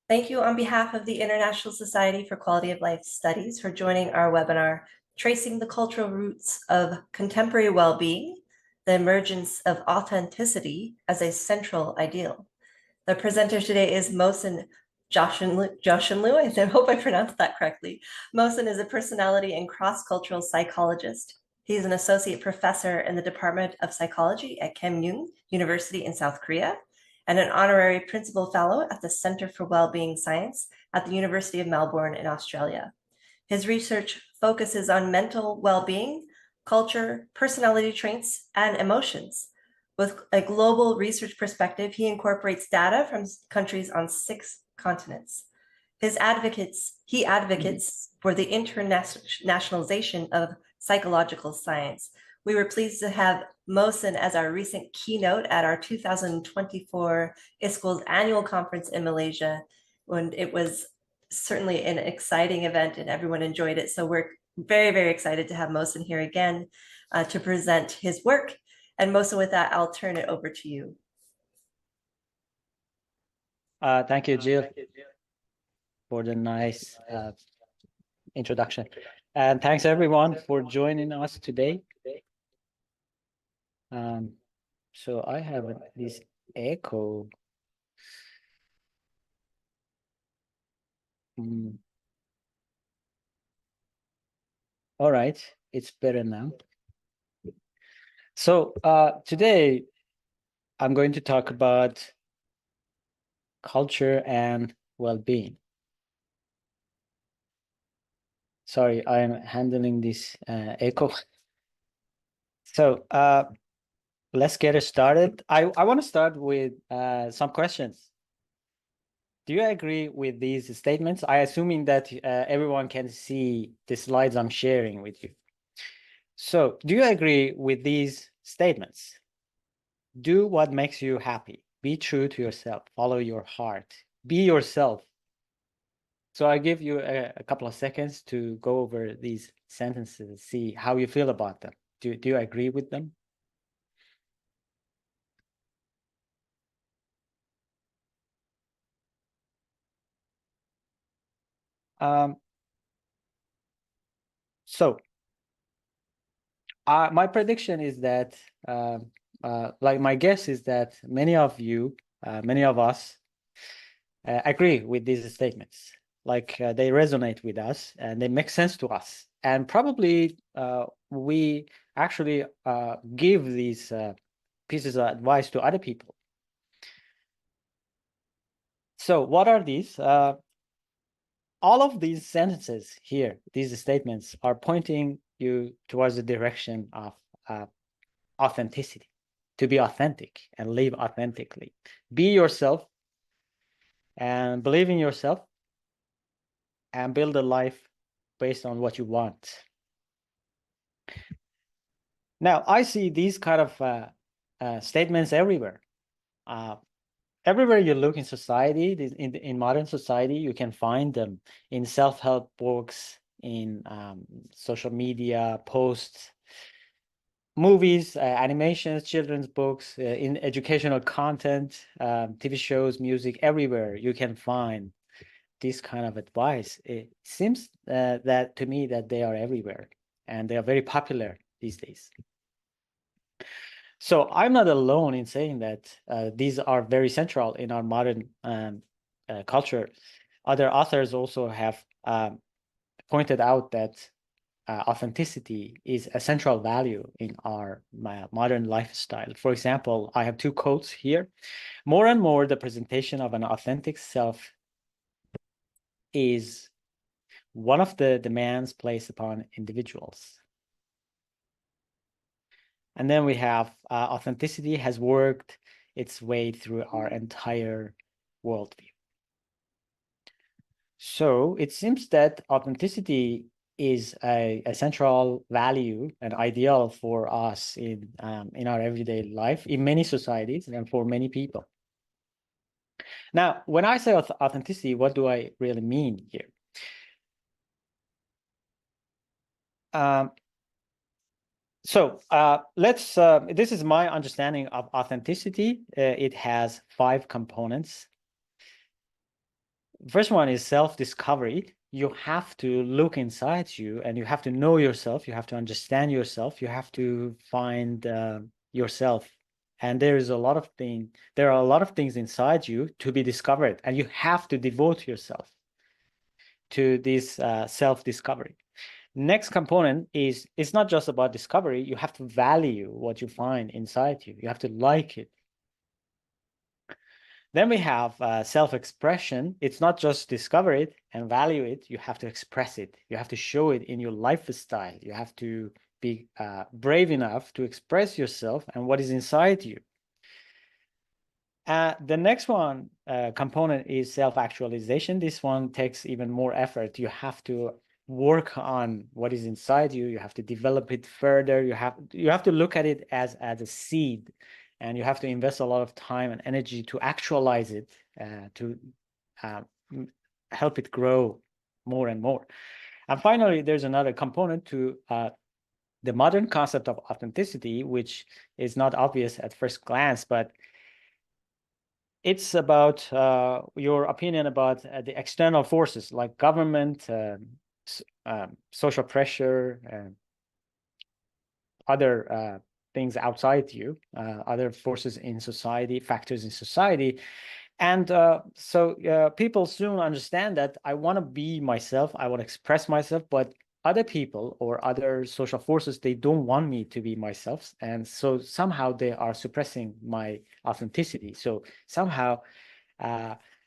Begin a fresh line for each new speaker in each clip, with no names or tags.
Thank you on behalf of the International Society for Quality of Life Studies for joining our webinar, Tracing the Cultural Roots of Contemporary Well-Being, the Emergence of Authenticity as a Central Ideal. The presenter today is Mohsen Joshanloo. I hope I pronounced that correctly. Mohsen is a personality and cross-cultural psychologist. He's an associate professor in the Department of Psychology at Keimyung University in South Korea, and an honorary principal fellow at the Center for Wellbeing Science at the University of Melbourne in Australia. His research focuses on mental well-being, culture, personality traits, and emotions. With a global research perspective, he incorporates data from countries on 6 continents. He advocates for the internationalization of psychological science. We were pleased to have Mohsen as our recent keynote at our 2024 ISQOLS annual conference in Malaysia, when it was certainly an exciting event and everyone enjoyed it. So we're very, very excited to have Mohsen here again to present his work. And Mohsen, with that, I'll turn it over to you.
Thank you, Jill, for the nice introduction. And thanks everyone for joining us today. So I have this echo. All right, it's better now. So today I'm going to talk about culture and well-being. Sorry, I'm handling this echo. So let's get it started. I want to start with some questions. Do you agree with these statements? I assuming that everyone can see the slides I'm sharing with you. So do you agree with these statements? Do what makes you happy. Be true to yourself. Follow your heart. Be yourself. So I give you a couple of seconds to go over these sentences, see how you feel about them. Do you agree with them? My prediction is that, like my guess is that many of you, many of us agree with these statements. Like they resonate with us and they make sense to us. And probably we actually give these pieces of advice to other people. So what are these? All of these sentences here, these statements are pointing you towards the direction of authenticity, to be authentic and live authentically. Be yourself and believe in yourself and build a life based on what you want. Now, I see these kind of statements everywhere. Everywhere you look in society, in modern society, you can find them in self-help books, in social media posts, movies, animations, children's books, in educational content, TV shows, music, everywhere you can find this kind of advice. It seems that to me that they are everywhere and they are very popular these days. So I'm not alone in saying that these are very central in our modern culture. Other authors also have pointed out that authenticity is a central value in our modern lifestyle. For example, I have 2 quotes here. More and more, the presentation of an authentic self is one of the demands placed upon individuals. And then we have authenticity has worked its way through our entire worldview. So it seems that authenticity is a central value and ideal for us in our everyday life, in many societies and for many people. Now, when I say authenticity, what do I really mean here? This is my understanding of authenticity. It has 5 components. First one is self-discovery. You have to look inside you and you have to know yourself. You have to understand yourself. You have to find yourself. And there are a lot of things inside you to be discovered, and you have to devote yourself to this self-discovery. Next component is it's not just about discovery. You have to value what you find inside you. You have to like it. Then we have self-expression. It's not just discover it and value it. You have to express it. You have to show it in your lifestyle. You have to be brave enough to express yourself and what is inside you. The next one component is self-actualization. This one takes even more effort. You have to work on what is inside you. You have to develop it further. You have to look at it as a seed, and you have to invest a lot of time and energy to actualize it, to help it grow more and more. And finally, there's another component to the modern concept of authenticity, which is not obvious at first glance, but it's about your opinion about the external forces like government, social pressure, other things outside you, other forces in society, factors in society. And so people soon understand that I want to be myself, I want to express myself, but other people or other social forces, they don't want me to be myself. And so somehow they are suppressing my authenticity. So somehow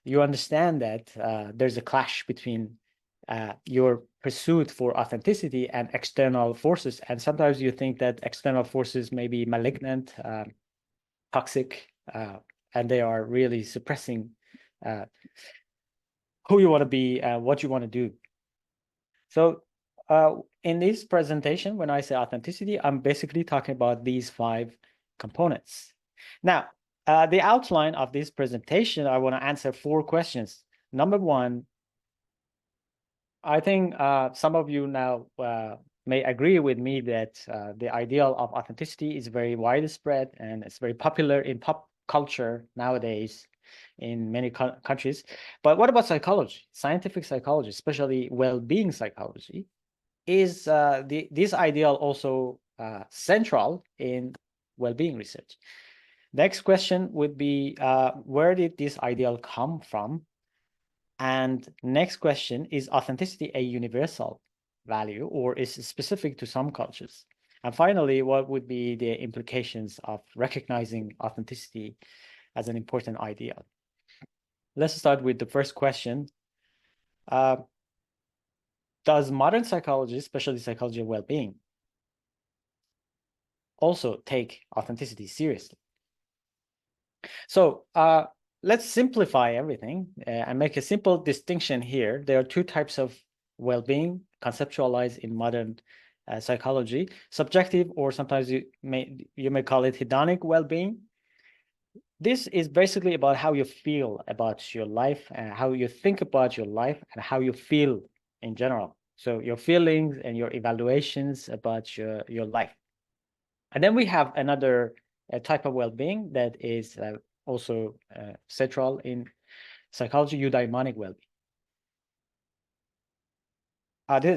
you understand that there's a clash between your pursuit for authenticity and external forces. And sometimes you think that external forces may be malignant, toxic, and they are really suppressing who you want to be and what you want to do. So in this presentation, when I say authenticity, I'm basically talking about these 5 components. Now, the outline of this presentation, I want to answer 4 questions. Number 1, I think some of you now may agree with me that the ideal of authenticity is very widespread and it's very popular in pop culture nowadays in many countries. But what about psychology? Scientific psychology, especially well-being psychology, is this ideal also central in well-being research? Next question would be, where did this ideal come from? And next question, is authenticity a universal value or is it specific to some cultures? And finally, what would be the implications of recognizing authenticity as an important ideal? Let's start with the first question. Does modern psychology, especially psychology of well-being, also take authenticity seriously? So let's simplify everything and make a simple distinction here. There are 2 types of well-being conceptualized in modern psychology: subjective, or sometimes you may call it hedonic well-being. This is basically about how you feel about your life and how you think about your life and how you feel in general. So your feelings and your evaluations about your life. And then we have another type of well-being that is also central in psychology, eudaimonic well-being.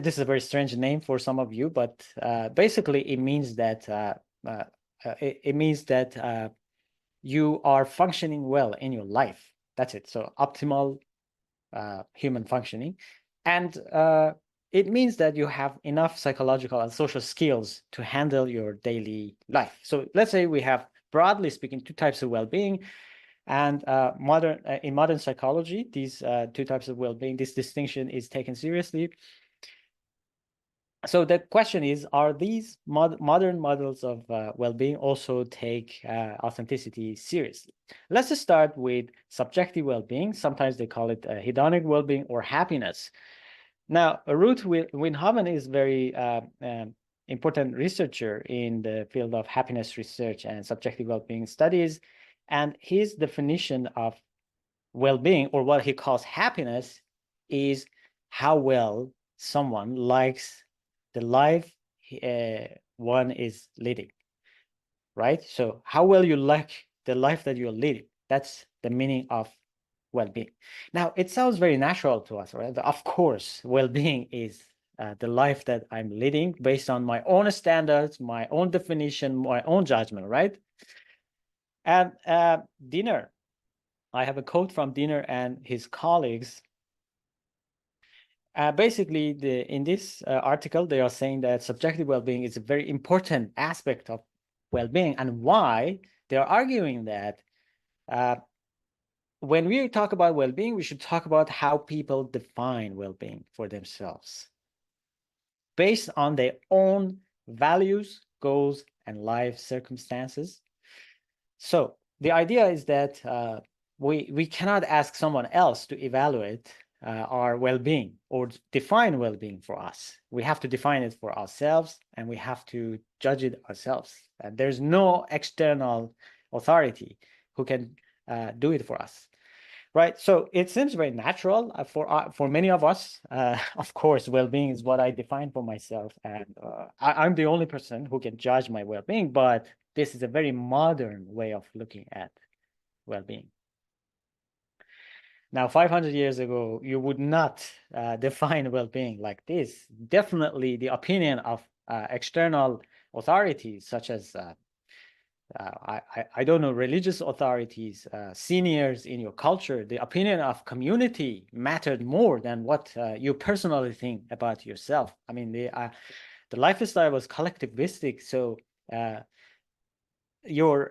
This is a very strange name for some of you, but basically it means that you are functioning well in your life. That's it. So optimal human functioning, and it means that you have enough psychological and social skills to handle your daily life. So let's say we have, broadly speaking, 2 types of well-being. And in modern psychology, these 2 types of well-being, this distinction is taken seriously. So the question is, are these modern models of well-being also take authenticity seriously? Let's just start with subjective well-being. Sometimes they call it hedonic well-being or happiness. Now, Ruth Winhoven is very important researcher in the field of happiness research and subjective well-being studies. And his definition of well-being, or what he calls happiness, is how well someone likes the life one is leading, right? So how well you like the life that you're leading, that's the meaning of well-being. Now, it sounds very natural to us, right? Of course, well-being is the life that I'm leading based on my own standards, my own definition, my own judgment, right? And Diener, I have a quote from Diener and his colleagues. Basically, in this article, they are saying that subjective well-being is a very important aspect of well-being, and why they are arguing that when we talk about well-being, we should talk about how people define well-being for themselves based on their own values, goals, and life circumstances. So the idea is that we cannot ask someone else to evaluate our well-being or define well-being for us. We have to define it for ourselves, and we have to judge it ourselves. And there's no external authority who can do it for us. Right, so it seems very natural for many of us. Of course, well-being is what I define for myself, and I'm the only person who can judge my well-being. But this is a very modern way of looking at well-being. Now, 500 years ago, you would not define well-being like this. Definitely, the opinion of external authorities, such as I don't know, religious authorities, seniors in your culture, the opinion of community mattered more than what you personally think about yourself. I mean, the lifestyle was collectivistic, so your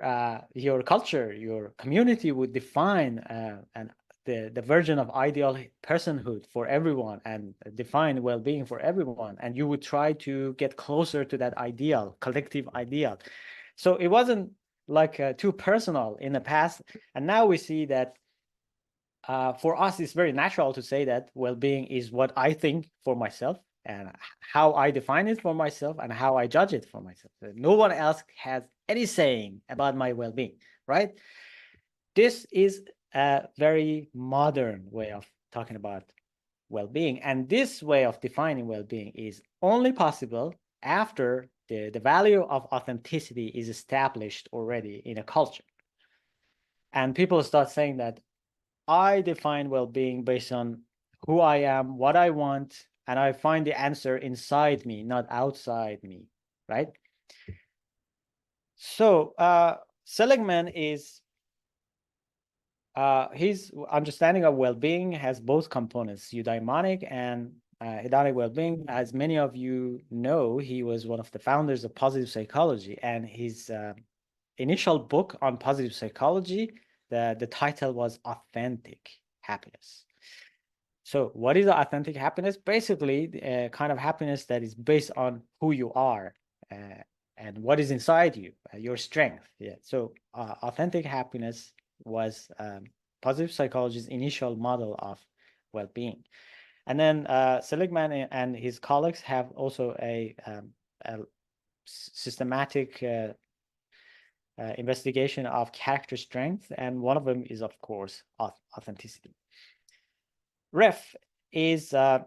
culture, your community would define the version of ideal personhood for everyone and define well-being for everyone, and you would try to get closer to that ideal, collective ideal. So it wasn't like too personal in the past. And now we see that for us, it's very natural to say that well-being is what I think for myself and how I define it for myself and how I judge it for myself. No one else has any saying about my well-being, right? This is a very modern way of talking about well-being. And this way of defining well-being is only possible after the value of authenticity is established already in a culture. And people start saying that I define well-being based on who I am, what I want, and I find the answer inside me, not outside me, right? So Seligman is his understanding of well-being has both components, eudaimonic and hedonic well-being. As many of you know, he was one of the founders of positive psychology, and his initial book on positive psychology, the title was Authentic Happiness. So what is authentic happiness? Basically, a kind of happiness that is based on who you are and what is inside you, your strength. Yeah. So authentic happiness was positive psychology's initial model of well-being. And then Seligman and his colleagues have also a systematic investigation of character strength, and one of them is, of course, authenticity. Ref is a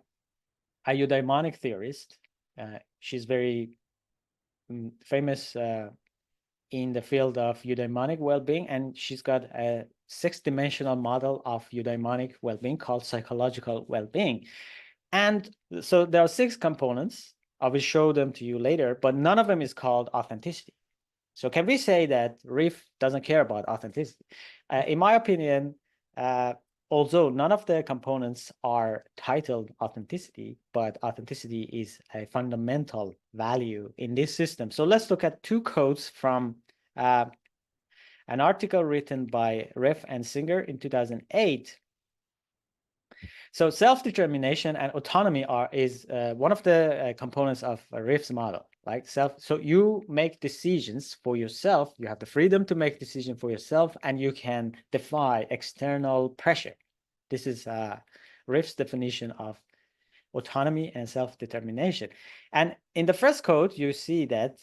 eudaimonic theorist. She's very famous in the field of eudaimonic well-being, and she's got a six-dimensional model of eudaimonic well-being called psychological well-being. And so there are six components. I will show them to you later, but none of them is called authenticity. So can we say that Riff doesn't care about authenticity? In my opinion, although none of the components are titled authenticity, but authenticity is a fundamental value in this system. So let's look at two quotes from an article written by Riff and Singer in 2008. So self-determination and autonomy is one of the components of Riff's model. Like so you make decisions for yourself. You have the freedom to make decisions for yourself, and you can defy external pressure. This is Riff's definition of autonomy and self-determination. And in the first quote, you see that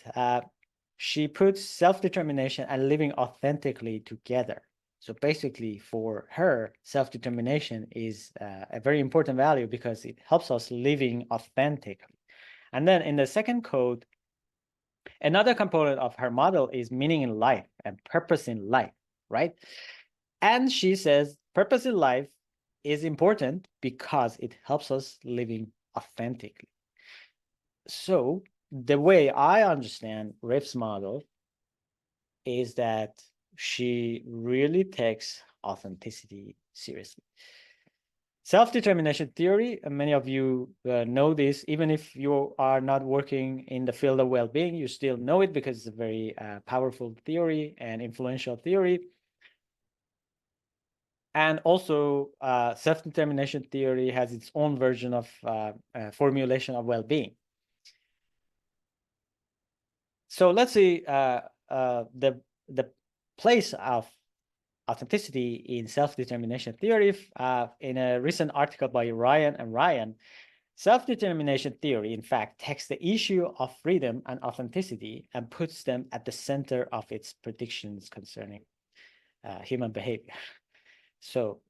she puts self-determination and living authentically together. So basically, for her, self-determination is a very important value because it helps us living authentically. And then in the second quote, another component of her model is meaning in life and purpose in life, right? And she says purpose in life is important because it helps us living authentically. So the way I understand Riff's model is that she really takes authenticity seriously. Self-determination theory, and many of you know this, even if you are not working in the field of well-being, you still know it because it's a very powerful theory and influential theory. And also, self-determination theory has its own version of formulation of well-being. So let's see the place of authenticity in self-determination theory. In a recent article by Ryan and Ryan, self-determination theory, in fact, takes the issue of freedom and authenticity and puts them at the center of its predictions concerning human behavior. So,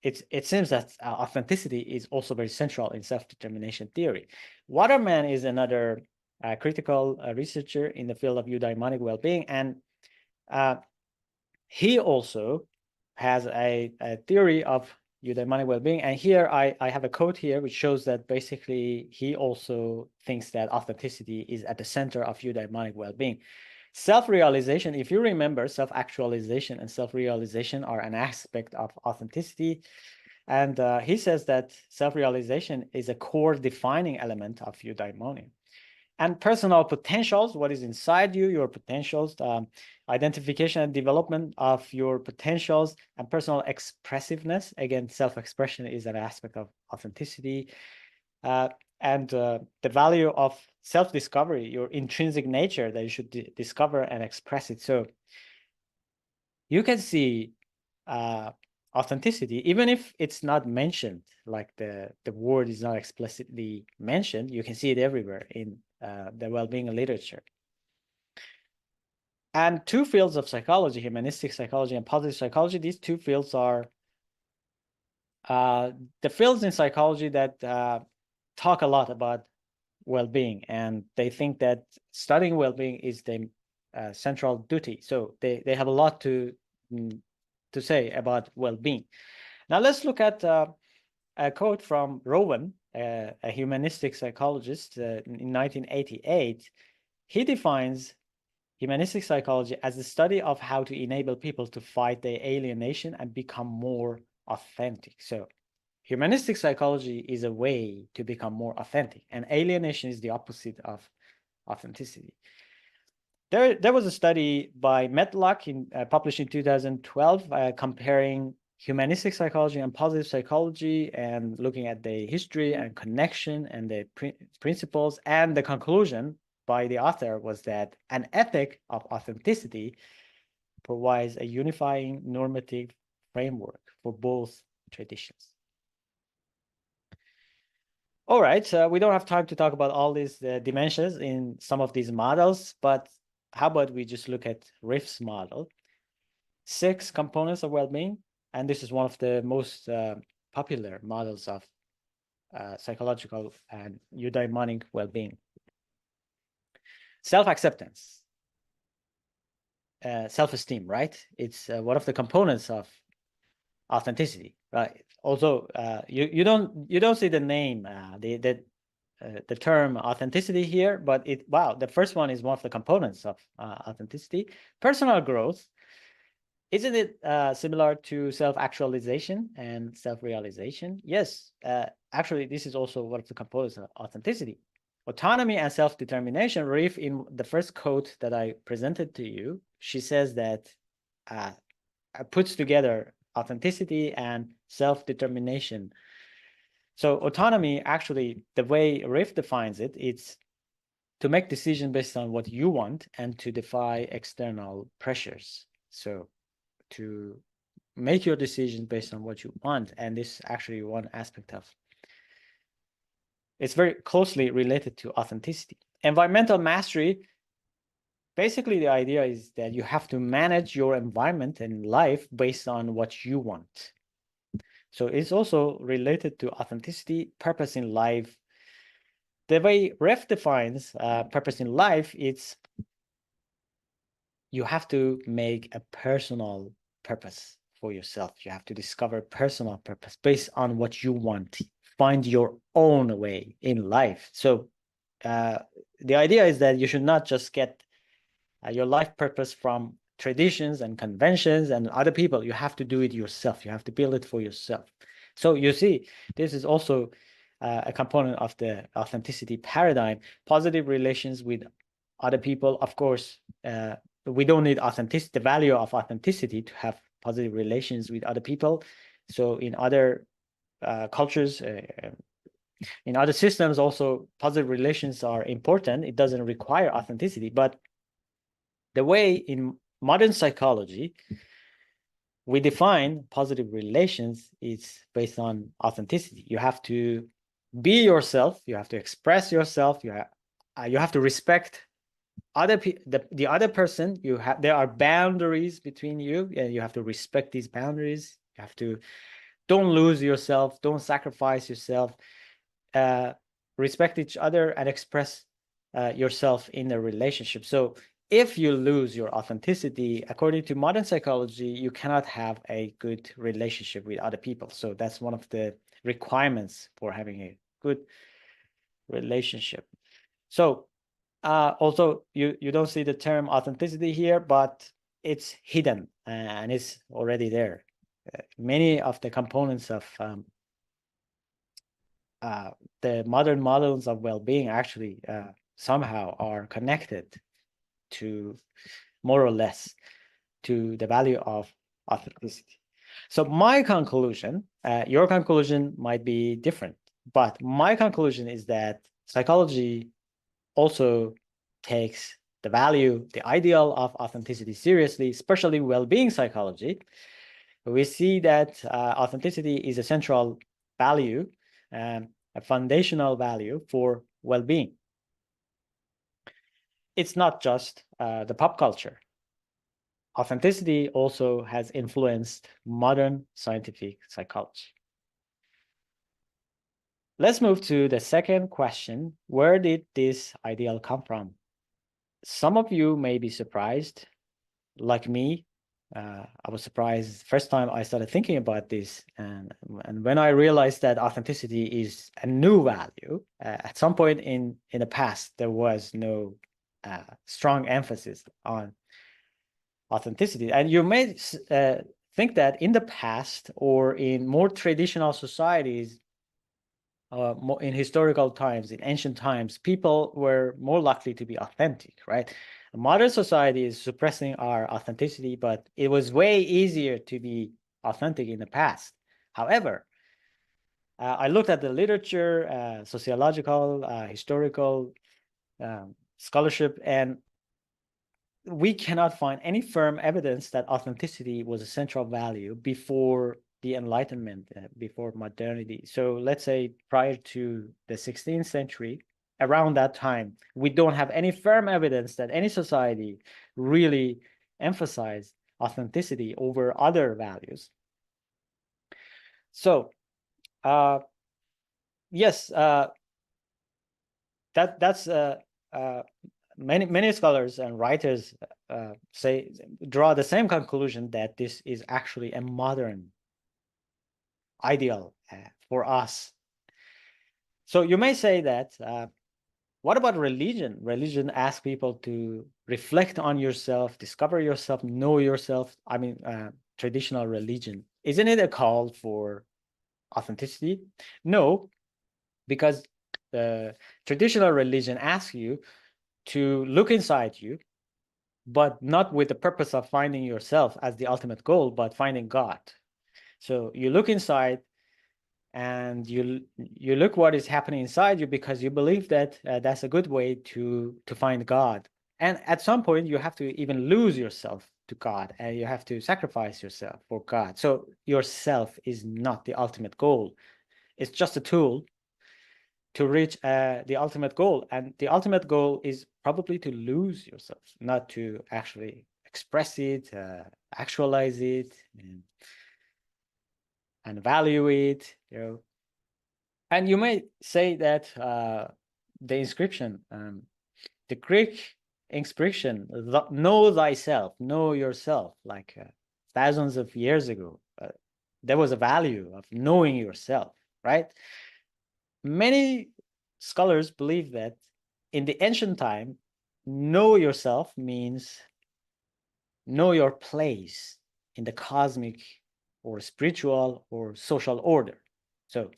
it seems that authenticity is also very central in self-determination theory. Waterman is another critical researcher in the field of eudaimonic well-being, and he also has a theory of eudaimonic well-being. And here I have a quote here which shows that basically he also thinks that authenticity is at the center of eudaimonic well-being. Self-realization, if you remember, self-actualization and self-realization are an aspect of authenticity. And he says that self-realization is a core defining element of eudaimonia. And personal potentials, what is inside you, your potentials, identification and development of your potentials, and personal expressiveness. Again, self-expression is an aspect of authenticity. And the value of self-discovery, your intrinsic nature that you should discover and express it. So you can see authenticity, even if it's not mentioned, like the word is not explicitly mentioned, you can see it everywhere in the well-being literature. And two fields of psychology, humanistic psychology and positive psychology, these two fields are the fields in psychology that talk a lot about well-being, and they think that studying well-being is the central duty. So they have a lot to say about well-being. Now let's look at a quote from Rowan, a humanistic psychologist in 1988. He defines humanistic psychology as the study of how to enable people to fight their alienation and become more authentic. So humanistic psychology is a way to become more authentic, and alienation is the opposite of authenticity. There was a study by Medlock published in 2012 comparing humanistic psychology and positive psychology and looking at the history and connection and the principles. And the conclusion by the author was that an ethic of authenticity provides a unifying normative framework for both traditions. All right, we don't have time to talk about all these dimensions in some of these models, but how about we just look at Riff's model? 6 components of well-being, and this is one of the most popular models of psychological and eudaimonic well-being. Self-acceptance, self-esteem, right? It's one of the components of authenticity, right? Also, you don't see the name, the term authenticity here, but the first one is one of the components of authenticity. Personal growth. Isn't it similar to self-actualization and self-realization? Yes, actually, this is also one of the components of authenticity. Autonomy and self-determination. Riff, in the first quote that I presented to you, she says that puts together authenticity and self-determination. So autonomy, actually, the way Riff defines it, it's to make decisions based on what you want and to defy external pressures. So to make your decisions based on what you want. And this is actually one aspect of it's very closely related to authenticity. Environmental mastery. Basically, the idea is that you have to manage your environment and life based on what you want. So it's also related to authenticity, purpose in life. The way Ref defines purpose in life, it's you have to make a personal purpose for yourself. You have to discover personal purpose based on what you want. Find your own way in life. So the idea is that you should not just get your life purpose from traditions and conventions and other people. You have to do it yourself. You have to build it for yourself. So you see, this is also a component of the authenticity paradigm. Positive relations with other people, of course, we don't need authenticity, the value of authenticity to have positive relations with other people. So in other cultures, in other systems also, positive relations are important. It doesn't require authenticity, but the way in modern psychology we define positive relations is based on authenticity. You have to be yourself. You have to express yourself. You have to respect the other person. There are boundaries between you, and you have to respect these boundaries. You have to don't lose yourself. Don't sacrifice yourself. Respect each other and express yourself in a relationship. So if you lose your authenticity, according to modern psychology, you cannot have a good relationship with other people. So that's one of the requirements for having a good relationship. So also, you don't see the term authenticity here, but it's hidden and it's already there. Many of the components of the modern models of well-being actually somehow are connected to more or less to the value of authenticity. So my conclusion, your conclusion might be different, but my conclusion is that psychology also takes the value, the ideal of authenticity seriously, especially well-being psychology. We see that authenticity is a central value, a foundational value for well-being. It's not just the pop culture. Authenticity also has influenced modern scientific psychology. Let's move to the second question. Where did this ideal come from? Some of you may be surprised, like me. I was surprised first time I started thinking about this, and when I realized that authenticity is a new value. At some point in the past, there was no strong emphasis on authenticity, and you may think that in the past or in more traditional societies, in historical times, in ancient times, people were more likely to be authentic, right? Modern society is suppressing our authenticity, but it was way easier to be authentic in the past. However, I looked at the literature, sociological, historical scholarship, and we cannot find any firm evidence that authenticity was a central value before the Enlightenment, before modernity. So let's say prior to the 16th century, around that time, we don't have any firm evidence that any society really emphasized authenticity over other values. So yes, that's many scholars and writers draw the same conclusion, that this is actually a modern ideal for us. So you may say that what about religion? Religion asks people to reflect on yourself, discover yourself, know yourself. I mean, traditional religion, isn't it a call for authenticity? No, because the traditional religion asks you to look inside you, but not with the purpose of finding yourself as the ultimate goal, but finding God. So you look inside and you look what is happening inside you, because you believe that that's a good way to find God. And at some point you have to even lose yourself to God, and you have to sacrifice yourself for God. So yourself is not the ultimate goal. It's just a tool to reach the ultimate goal. And the ultimate goal is probably to lose yourself, not to actually express it, actualize it, and value it, you know. And you may say that the inscription, the Greek inscription, know thyself, know yourself, like thousands of years ago. There was a value of knowing yourself, right? Many scholars believe that in the ancient time, know yourself means know your place in the cosmic or spiritual or social order. So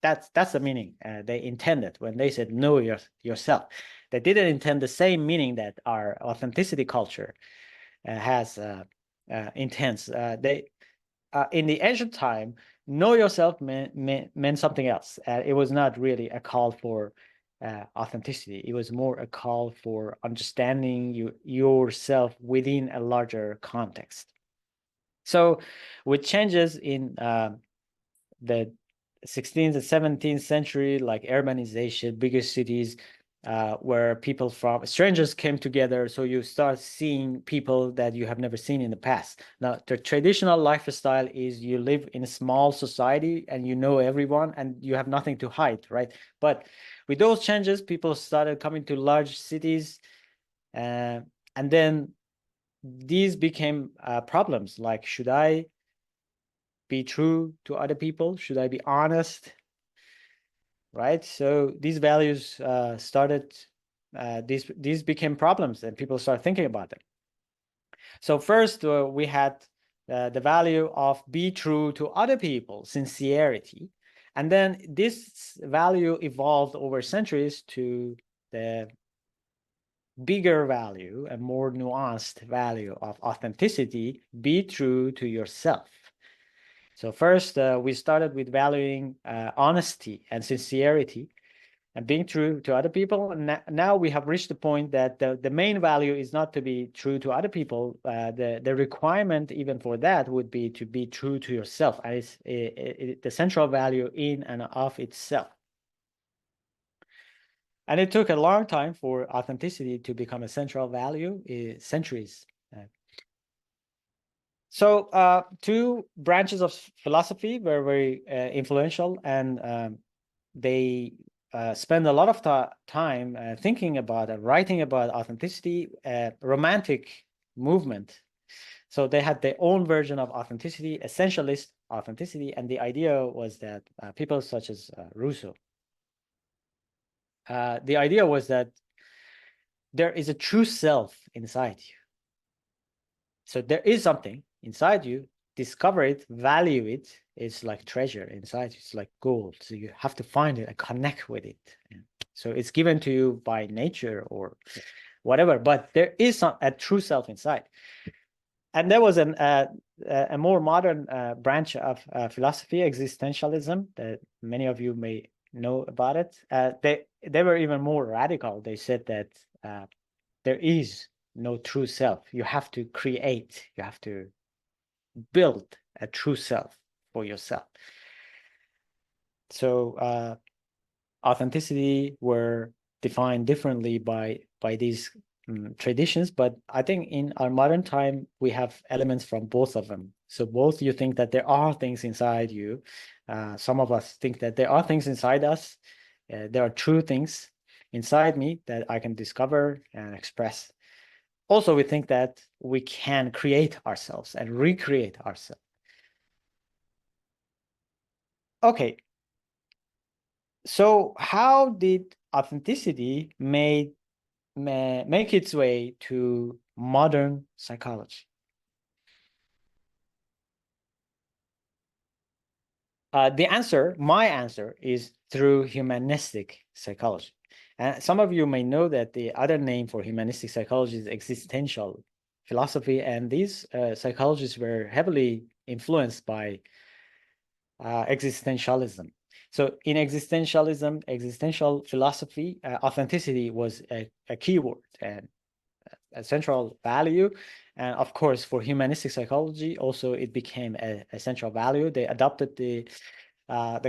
that's the meaning they intended when they said know yourself. They didn't intend the same meaning that our authenticity culture has intends. They in the ancient time, know yourself meant something else. It was not really a call for authenticity. It was more a call for understanding yourself within a larger context. So with changes in the 16th and 17th century, like urbanization, bigger cities, where people from strangers came together. So you start seeing people that you have never seen in the past. Now, the traditional lifestyle is you live in a small society and you know everyone and you have nothing to hide, right? But with those changes, people started coming to large cities, and then these became problems. Like, should I be true to other people? Should I be honest? Right? So these values started, these became problems and people started thinking about them. So first we had the value of be true to other people, sincerity. And then this value evolved over centuries to the bigger value and more nuanced value of authenticity, be true to yourself. So first, we started with valuing honesty and sincerity and being true to other people. And now we have reached the point that the main value is not to be true to other people. The requirement even for that would be to be true to yourself. And it's the central value in and of itself. And it took a long time for authenticity to become a central value, centuries. So two branches of philosophy were very influential, and they spend a lot of time thinking about and writing about authenticity. Romantic movement. So they had their own version of authenticity, essentialist authenticity, and the idea was that people such as Rousseau, the idea was that there is a true self inside you. So there is something inside you, discover it, value it. It's like treasure inside you. It's like gold. So you have to find it and connect with it. So it's given to you by nature or whatever, but there is a true self inside. And there was a more modern branch of philosophy, existentialism, that many of you may know about it. They were even more radical. They said that there is no true self. You have to create, you have to build a true self for yourself. So authenticity were defined differently by these traditions, but I think in our modern time we have elements from both of them. So both, you think that there are things inside you. Some of us think that there are things inside us. There are true things inside me that I can discover and express. Also, we think that we can create ourselves and recreate ourselves. Okay. So how did authenticity make its way to modern psychology? My answer is through humanistic psychology. And some of you may know that the other name for humanistic psychology is existential philosophy, and these psychologists were heavily influenced by existentialism. So in existentialism, existential philosophy, authenticity was a key word and a central value. And of course, for humanistic psychology, also it became a central value. They adopted the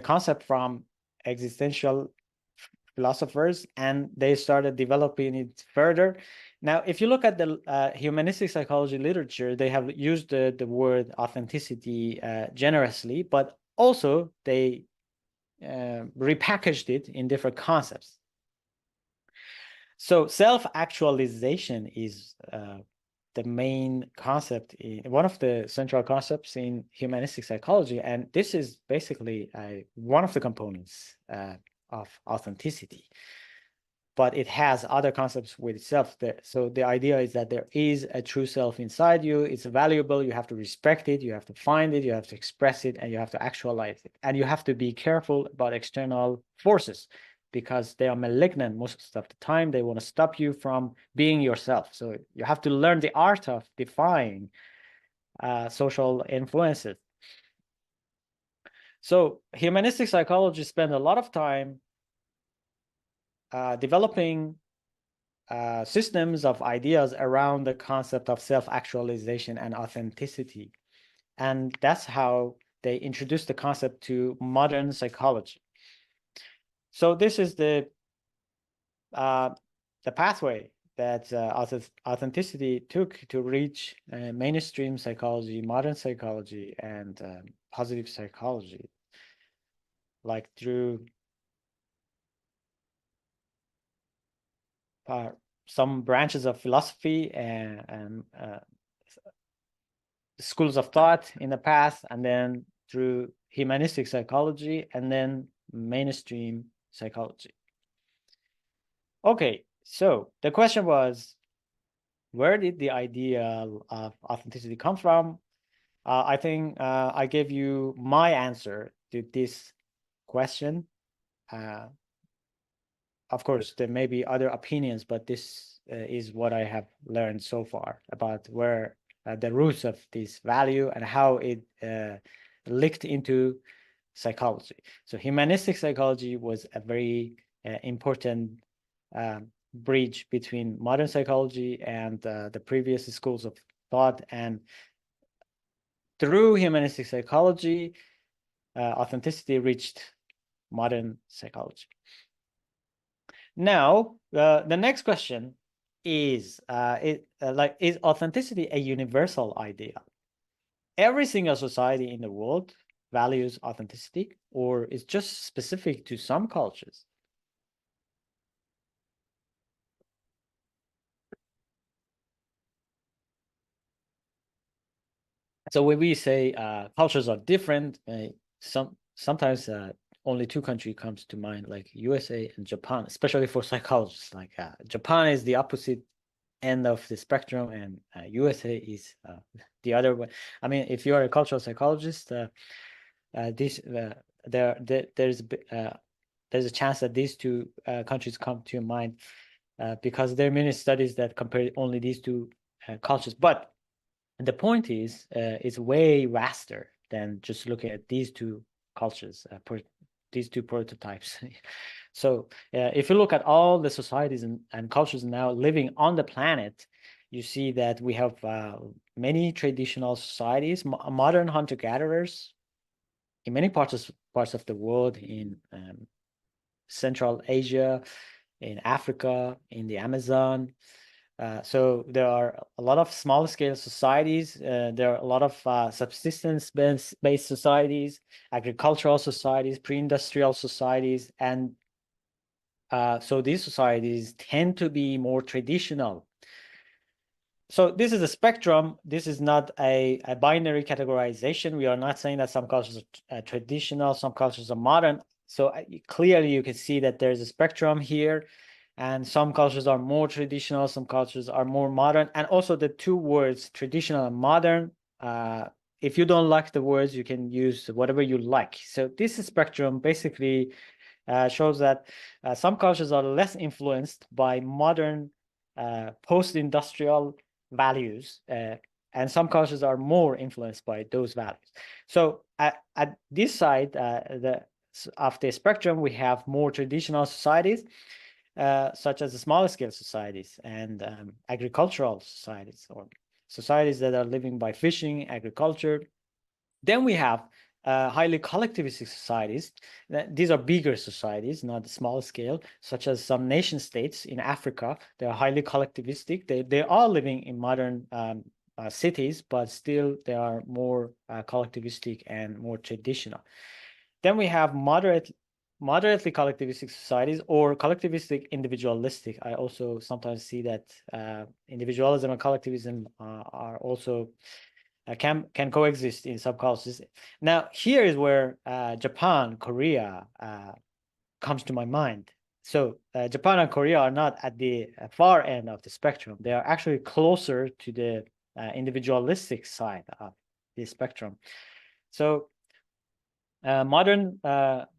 concept from existential philosophers, and they started developing it further. Now, if you look at the humanistic psychology literature, they have used the word authenticity generously, but also they repackaged it in different concepts. So self-actualization is the main concept, one of the central concepts in humanistic psychology, and this is basically one of the components of authenticity. But it has other concepts with itself. So the idea is that there is a true self inside you. It's valuable. You have to respect it. You have to find it. You have to express it, and you have to actualize it. And you have to be careful about external forces because they are malignant most of the time. They want to stop you from being yourself. So you have to learn the art of defying social influences. So humanistic psychology spend a lot of time developing systems of ideas around the concept of self-actualization and authenticity. And that's how they introduced the concept to modern psychology. So this is the pathway that authenticity took to reach mainstream psychology, modern psychology, and positive psychology, like through some branches of philosophy and schools of thought in the past, and then through humanistic psychology, and then mainstream psychology. Okay, so the question was, where did the idea of authenticity come from? I think I gave you my answer to this question. Of course, there may be other opinions, but this is what I have learned so far about where the roots of this value and how it linked into psychology. So humanistic psychology was a very important bridge between modern psychology and the previous schools of thought. And through humanistic psychology, authenticity reached modern psychology. Now, the next question is, is authenticity a universal idea? Every single society in the world values authenticity, or is just specific to some cultures? So when we say cultures are different, sometimes only two countries comes to mind, like USA and Japan, especially for psychologists. Like Japan is the opposite end of the spectrum, and USA is the other way. I mean, if you are a cultural psychologist, there's a chance that these two countries come to your mind because there are many studies that compare only these two cultures. But the point is, it's way vaster than just looking at these two cultures, these two prototypes. So if you look at all the societies and cultures now living on the planet, you see that we have many traditional societies, modern hunter-gatherers in many parts of the world, in Central Asia, in Africa, in the Amazon. So there are a lot of small-scale societies. There are a lot of subsistence-based societies, agricultural societies, pre-industrial societies, and so these societies tend to be more traditional. So this is a spectrum. This is not a binary categorization. We are not saying that some cultures are traditional, some cultures are modern. So clearly you can see that there's a spectrum here, and some cultures are more traditional, some cultures are more modern. And also the two words, traditional and modern, if you don't like the words, you can use whatever you like. So this spectrum basically shows that some cultures are less influenced by modern post-industrial values, and some cultures are more influenced by those values. So at this side of the spectrum, we have more traditional societies, such as the smaller scale societies and agricultural societies, or societies that are living by fishing, agriculture. Then we have highly collectivistic societies. These are bigger societies, not small scale, such as some nation states in Africa. They are highly collectivistic. They are living in modern cities, but still they are more collectivistic and more traditional. Then we have moderate moderately collectivistic societies or collectivistic individualistic. I also sometimes see that individualism and collectivism are also can coexist in subcultures. Now, here is where Japan, Korea comes to my mind. So Japan and Korea are not at the far end of the spectrum. They are actually closer to the individualistic side of the spectrum. So modern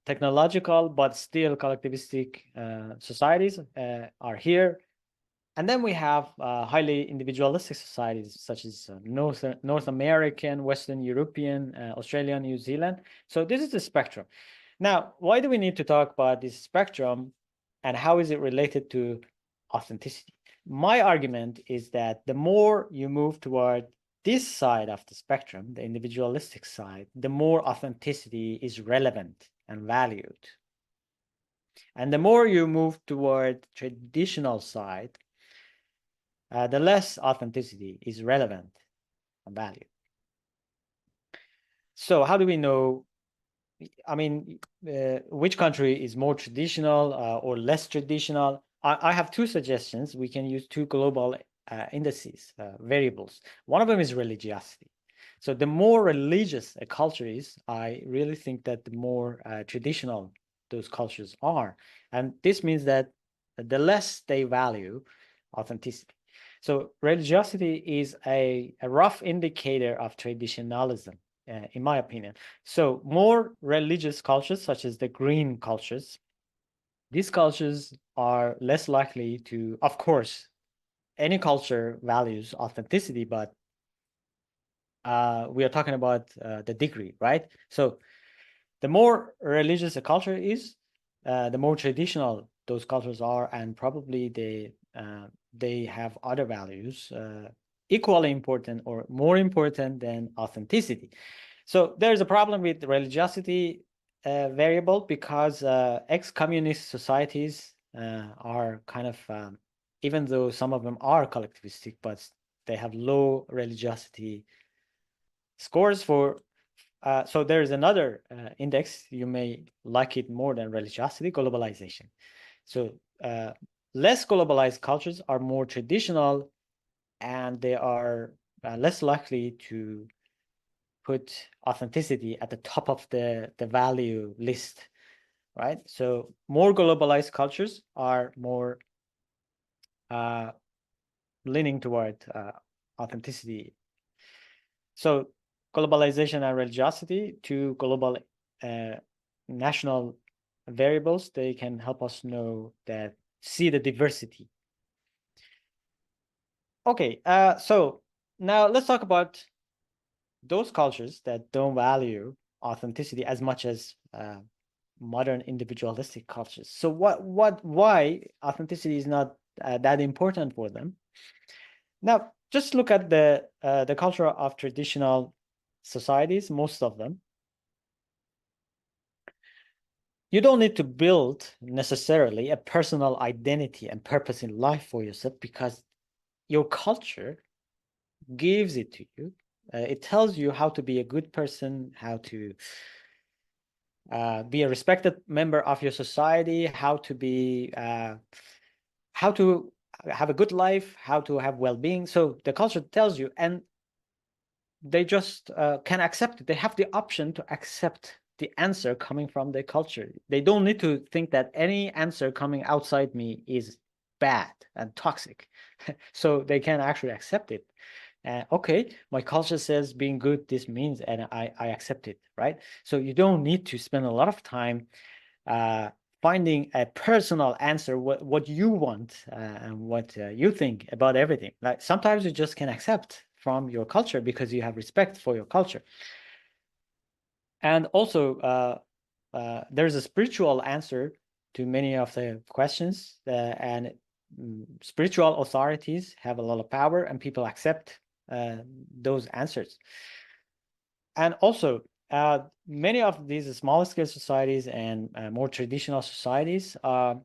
technological but still collectivistic societies are here. And then we have highly individualistic societies such as North American, Western European, Australia, New Zealand. So this is the spectrum. Now, why do we need to talk about this spectrum and how is it related to authenticity? My argument is that the more you move toward this side of the spectrum, the individualistic side, the more authenticity is relevant and valued. And the more you move toward traditional side, the less authenticity is relevant and valued. So how do we know, I mean, which country is more traditional or less traditional? I have two suggestions. We can use two global indices, variables. One of them is religiosity. So the more religious a culture is, I really think that the more traditional those cultures are. And this means that the less they value authenticity. So religiosity is a rough indicator of traditionalism, in my opinion. So more religious cultures, such as the green cultures, these cultures are less likely to, of course, any culture values authenticity, but we are talking about the degree, right? So the more religious a culture is, the more traditional those cultures are, and probably they have other values equally important or more important than authenticity. So there's a problem with religiosity variable because ex-communist societies are kind of, even though some of them are collectivistic, but they have low religiosity scores for so there is another index, you may like it more than religiosity, globalization. So less globalized cultures are more traditional and they are less likely to put authenticity at the top of the value list, right? So more globalized cultures are more leaning toward authenticity. So globalization and religiosity, two global national variables, they can help us know that, see the diversity. Okay, so now let's talk about those cultures that don't value authenticity as much as modern individualistic cultures. So why authenticity is not that important for them? Now, just look at the culture of traditional societies, most of them. You don't need to build necessarily a personal identity and purpose in life for yourself because your culture gives it to you. It tells you how to be a good person, how to be a respected member of your society, how to have a good life, how to have well-being. So the culture tells you, and they just can accept it. They have the option to accept the answer coming from their culture. They don't need to think that any answer coming outside me is bad and toxic. So they can actually accept it. Okay, my culture says being good, this means, and I accept it, right? So you don't need to spend a lot of time finding a personal answer, what you want and what you think about everything. Like sometimes you just can accept from your culture because you have respect for your culture. And also, there's a spiritual answer to many of the questions, and spiritual authorities have a lot of power, and people accept those answers. And also, many of these smaller scale societies and more traditional societies are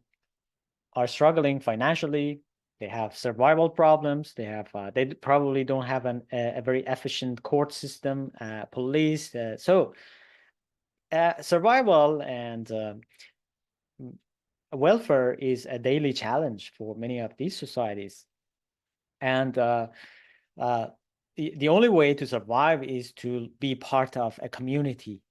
struggling financially. They have survival problems. They have they probably don't have a very efficient court system, police. So survival and welfare is a daily challenge for many of these societies. And the only way to survive is to be part of a community.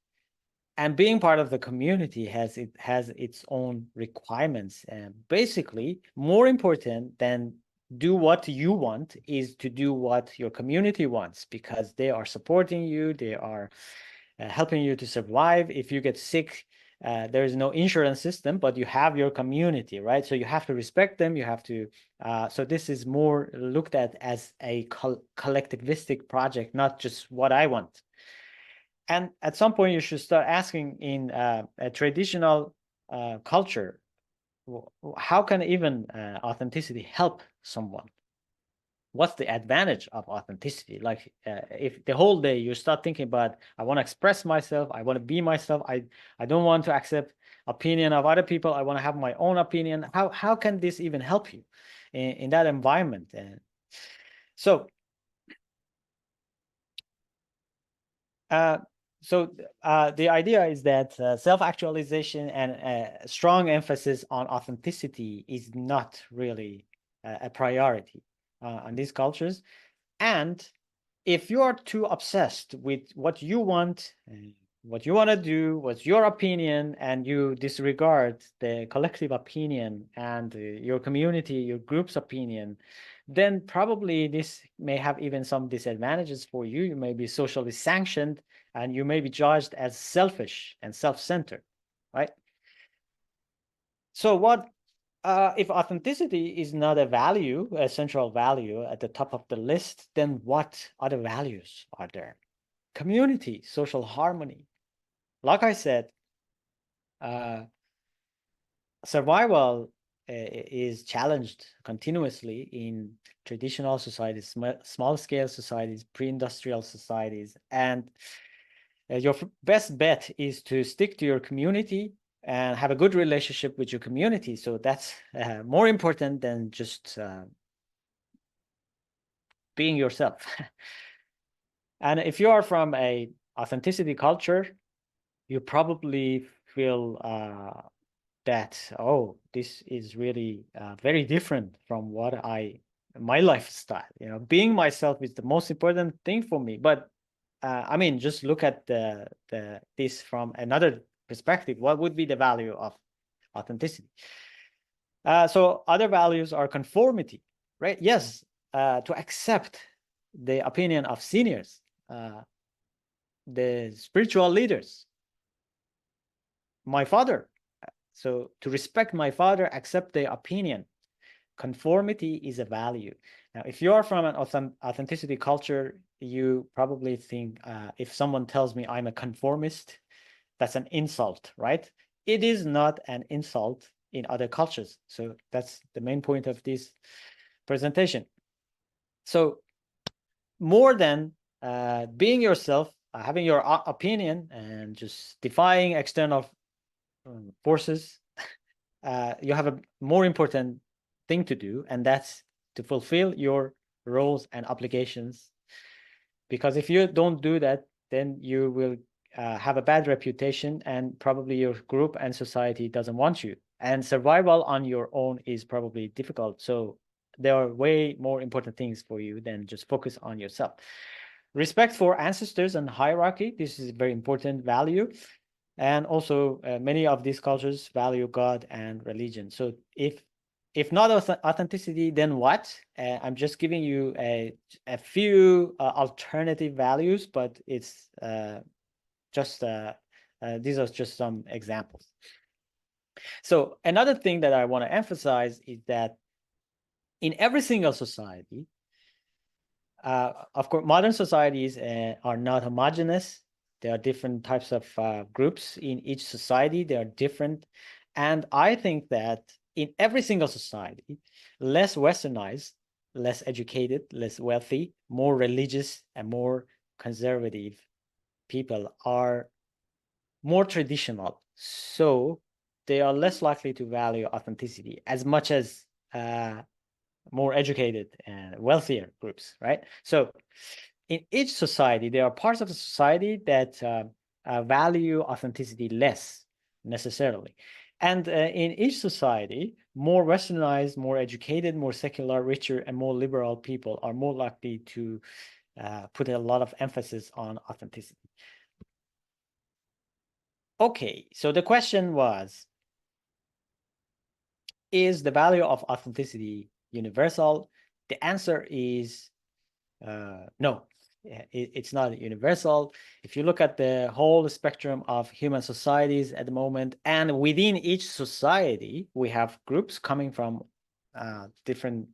And being part of the community has its own requirements. And basically, more important than do what you want is to do what your community wants, because they are supporting you, they are helping you to survive. If you get sick, there is no insurance system, but you have your community, right? So you have to respect them. You have to. So this is more looked at as a collectivistic project, not just what I want. And at some point, you should start asking in a traditional culture, how can even authenticity help someone? What's the advantage of authenticity? Like if the whole day you start thinking about, I want to express myself, I want to be myself, I don't want to accept opinion of other people, I want to have my own opinion. How can this even help you in that environment? So uh, the idea is that self-actualization and a strong emphasis on authenticity is not really a priority on these cultures. And if you are too obsessed with what you want, what you want to do, what's your opinion, and you disregard the collective opinion and your community, your group's opinion, then probably this may have even some disadvantages for you. You may be socially sanctioned and you may be judged as selfish and self-centered, right? So what if authenticity is not a value, a central value at the top of the list, then what other values are there? Community, social harmony. Like I said, survival is challenged continuously in traditional societies, small scale societies, pre-industrial societies. And your best bet is to stick to your community and have a good relationship with your community. So that's more important than just being yourself. And if you are from a authenticity culture, you probably feel that, oh, this is really very different from what my lifestyle. You know, being myself is the most important thing for me. But I mean, just look at this from another perspective. What would be the value of authenticity? So other values are conformity, right? Yes, to accept the opinion of seniors, the spiritual leaders, my father. So to respect my father, accept their opinion. Conformity is a value. Now, if you are from an authenticity culture, you probably think if someone tells me I'm a conformist, that's an insult, right? It is not an insult in other cultures. So that's the main point of this presentation. So more than being yourself, having your opinion and just defying external forces, you have a more important thing to do, and that's to fulfill your roles and obligations. Because if you don't do that, then you will have a bad reputation, and probably your group and society doesn't want you. And survival on your own is probably difficult. So there are way more important things for you than just focus on yourself. Respect for ancestors and hierarchy. This is a very important value. And also many of these cultures value God and religion. So if not authenticity, then what? I'm just giving you a few alternative values, but it's just these are just some examples. So another thing that I want to emphasize is that in every single society, of course, modern societies are not homogeneous. There are different types of groups in each society. They are different. And I think that in every single society, less westernized, less educated, less wealthy, more religious, and more conservative people are more traditional. So they are less likely to value authenticity as much as more educated and wealthier groups, right? So in each society, there are parts of the society that value authenticity less necessarily. And in each society, more westernized, more educated, more secular, richer, and more liberal people are more likely to put a lot of emphasis on authenticity. Okay, so the question was, is the value of authenticity universal? The answer is no, it's not universal. If you look at the whole spectrum of human societies at the moment, and within each society, we have groups coming from different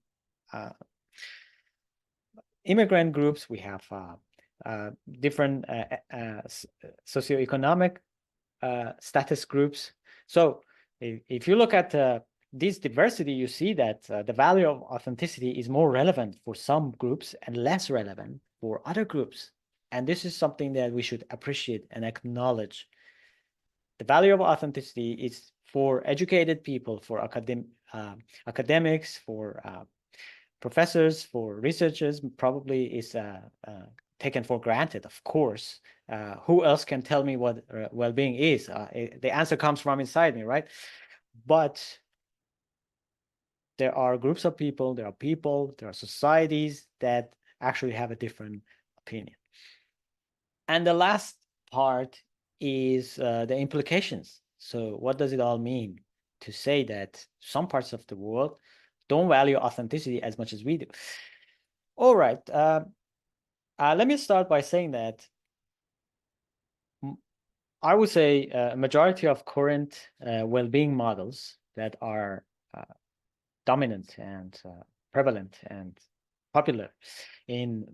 immigrant groups, we have different socioeconomic status groups. So if you look at this diversity, you see that the value of authenticity is more relevant for some groups and less relevant for other groups. And this is something that we should appreciate and acknowledge. The value of authenticity is for educated people, for academics, for professors, for researchers, probably is taken for granted, of course. Who else can tell me what well-being is? The answer comes from inside me, right? But there are groups of people, there are societies that actually have a different opinion. And the last part is the implications. So what does it all mean to say that some parts of the world don't value authenticity as much as we do? All right. Let me start by saying that I would say a majority of current well-being models that are dominant and prevalent and popular in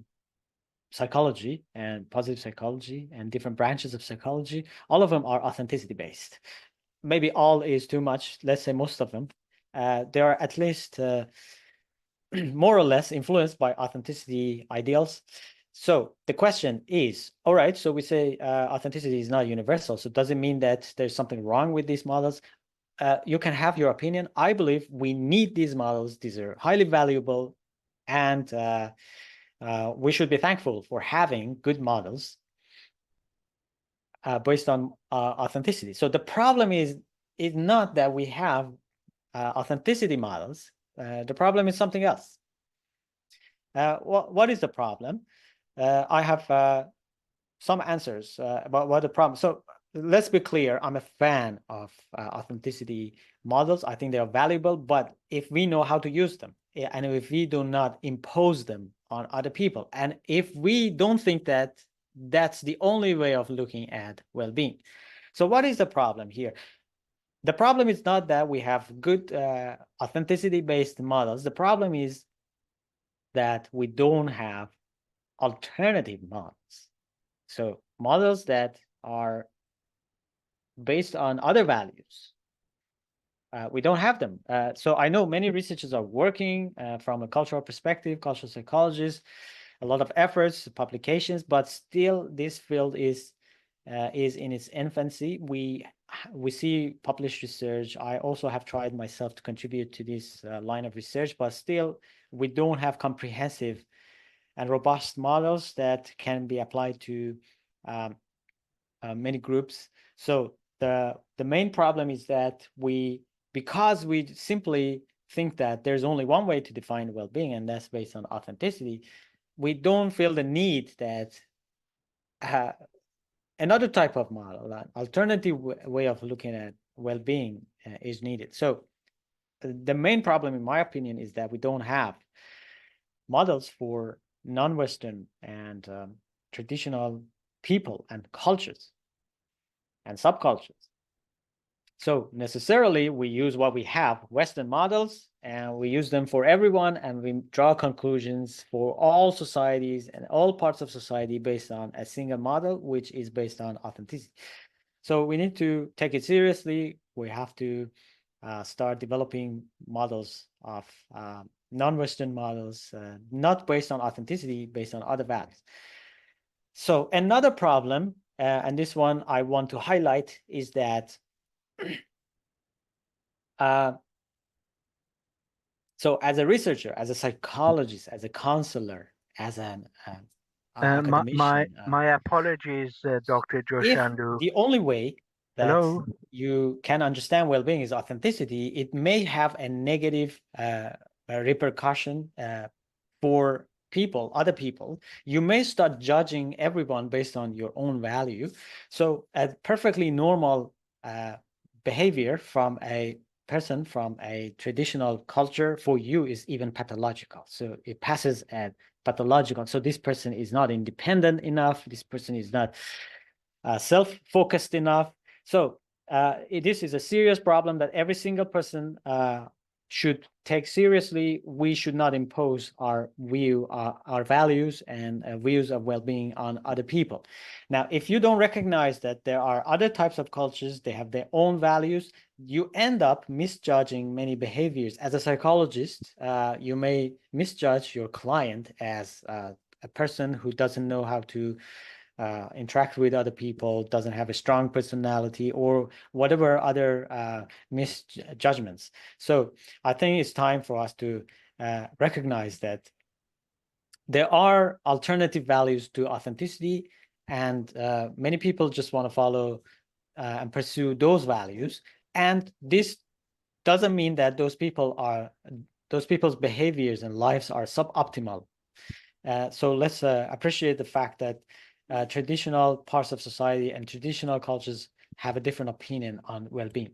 psychology and positive psychology and different branches of psychology, all of them are authenticity based. Maybe all is too much. Let's say most of them. They are at least more or less influenced by authenticity ideals. So the question is, all right, so we say authenticity is not universal. So does it mean that there's something wrong with these models? You can have your opinion. I believe we need these models. These are highly valuable, and we should be thankful for having good models based on authenticity. So the problem is not that we have authenticity models. The problem is something else. What is the problem? I have some answers about what the problem. So let's be clear. I'm a fan of authenticity models. I think they are valuable, but if we know how to use them, and if we do not impose them on other people, and if we don't think that that's the only way of looking at well-being. So what is the problem here? The problem is not that we have good authenticity-based models. The problem is that we don't have alternative models. So models that are based on other values. We don't have them. So I know many researchers are working from a cultural perspective, cultural psychologists, a lot of efforts, publications, but still this field is in its infancy. We see published research. I also have tried myself to contribute to this line of research, but still we don't have comprehensive and robust models that can be applied to many groups. So the main problem is that because we simply think that there's only one way to define well-being, and that's based on authenticity, we don't feel the need that another type of model, an alternative way of looking at well-being is needed. So the main problem, in my opinion, is that we don't have models for non-Western and traditional people and cultures and subcultures. So necessarily we use what we have, Western models, and we use them for everyone, and we draw conclusions for all societies and all parts of society based on a single model, which is based on authenticity. So we need to take it seriously. We have to start developing models of non-Western models, not based on authenticity, based on other values. So another problem, and this one I want to highlight, is that so as a researcher, as a psychologist, as a counselor, as an academician,
My apologies, Dr.
if
Joshanloo.
the only way that you can understand well-being is authenticity, it may have a negative repercussion for people, other people. You may start judging everyone based on your own value. So a perfectly normal behavior from a person from a traditional culture for you is even pathological. So it passes at pathological. So this person is not independent enough. This person is not self-focused enough. So this is a serious problem that every single person should take seriously. We should not impose our view, our values and views of well-being on other people. Now, if you don't recognize that there are other types of cultures, they have their own values, you end up misjudging many behaviors. As a psychologist, you may misjudge your client as a person who doesn't know how to interact with other people, doesn't have a strong personality, or whatever other misjudgments. So I think it's time for us to recognize that there are alternative values to authenticity, and many people just want to follow and pursue those values. And this doesn't mean that those people's behaviors and lives are suboptimal. So let's appreciate the fact that traditional parts of society and traditional cultures have a different opinion on well-being.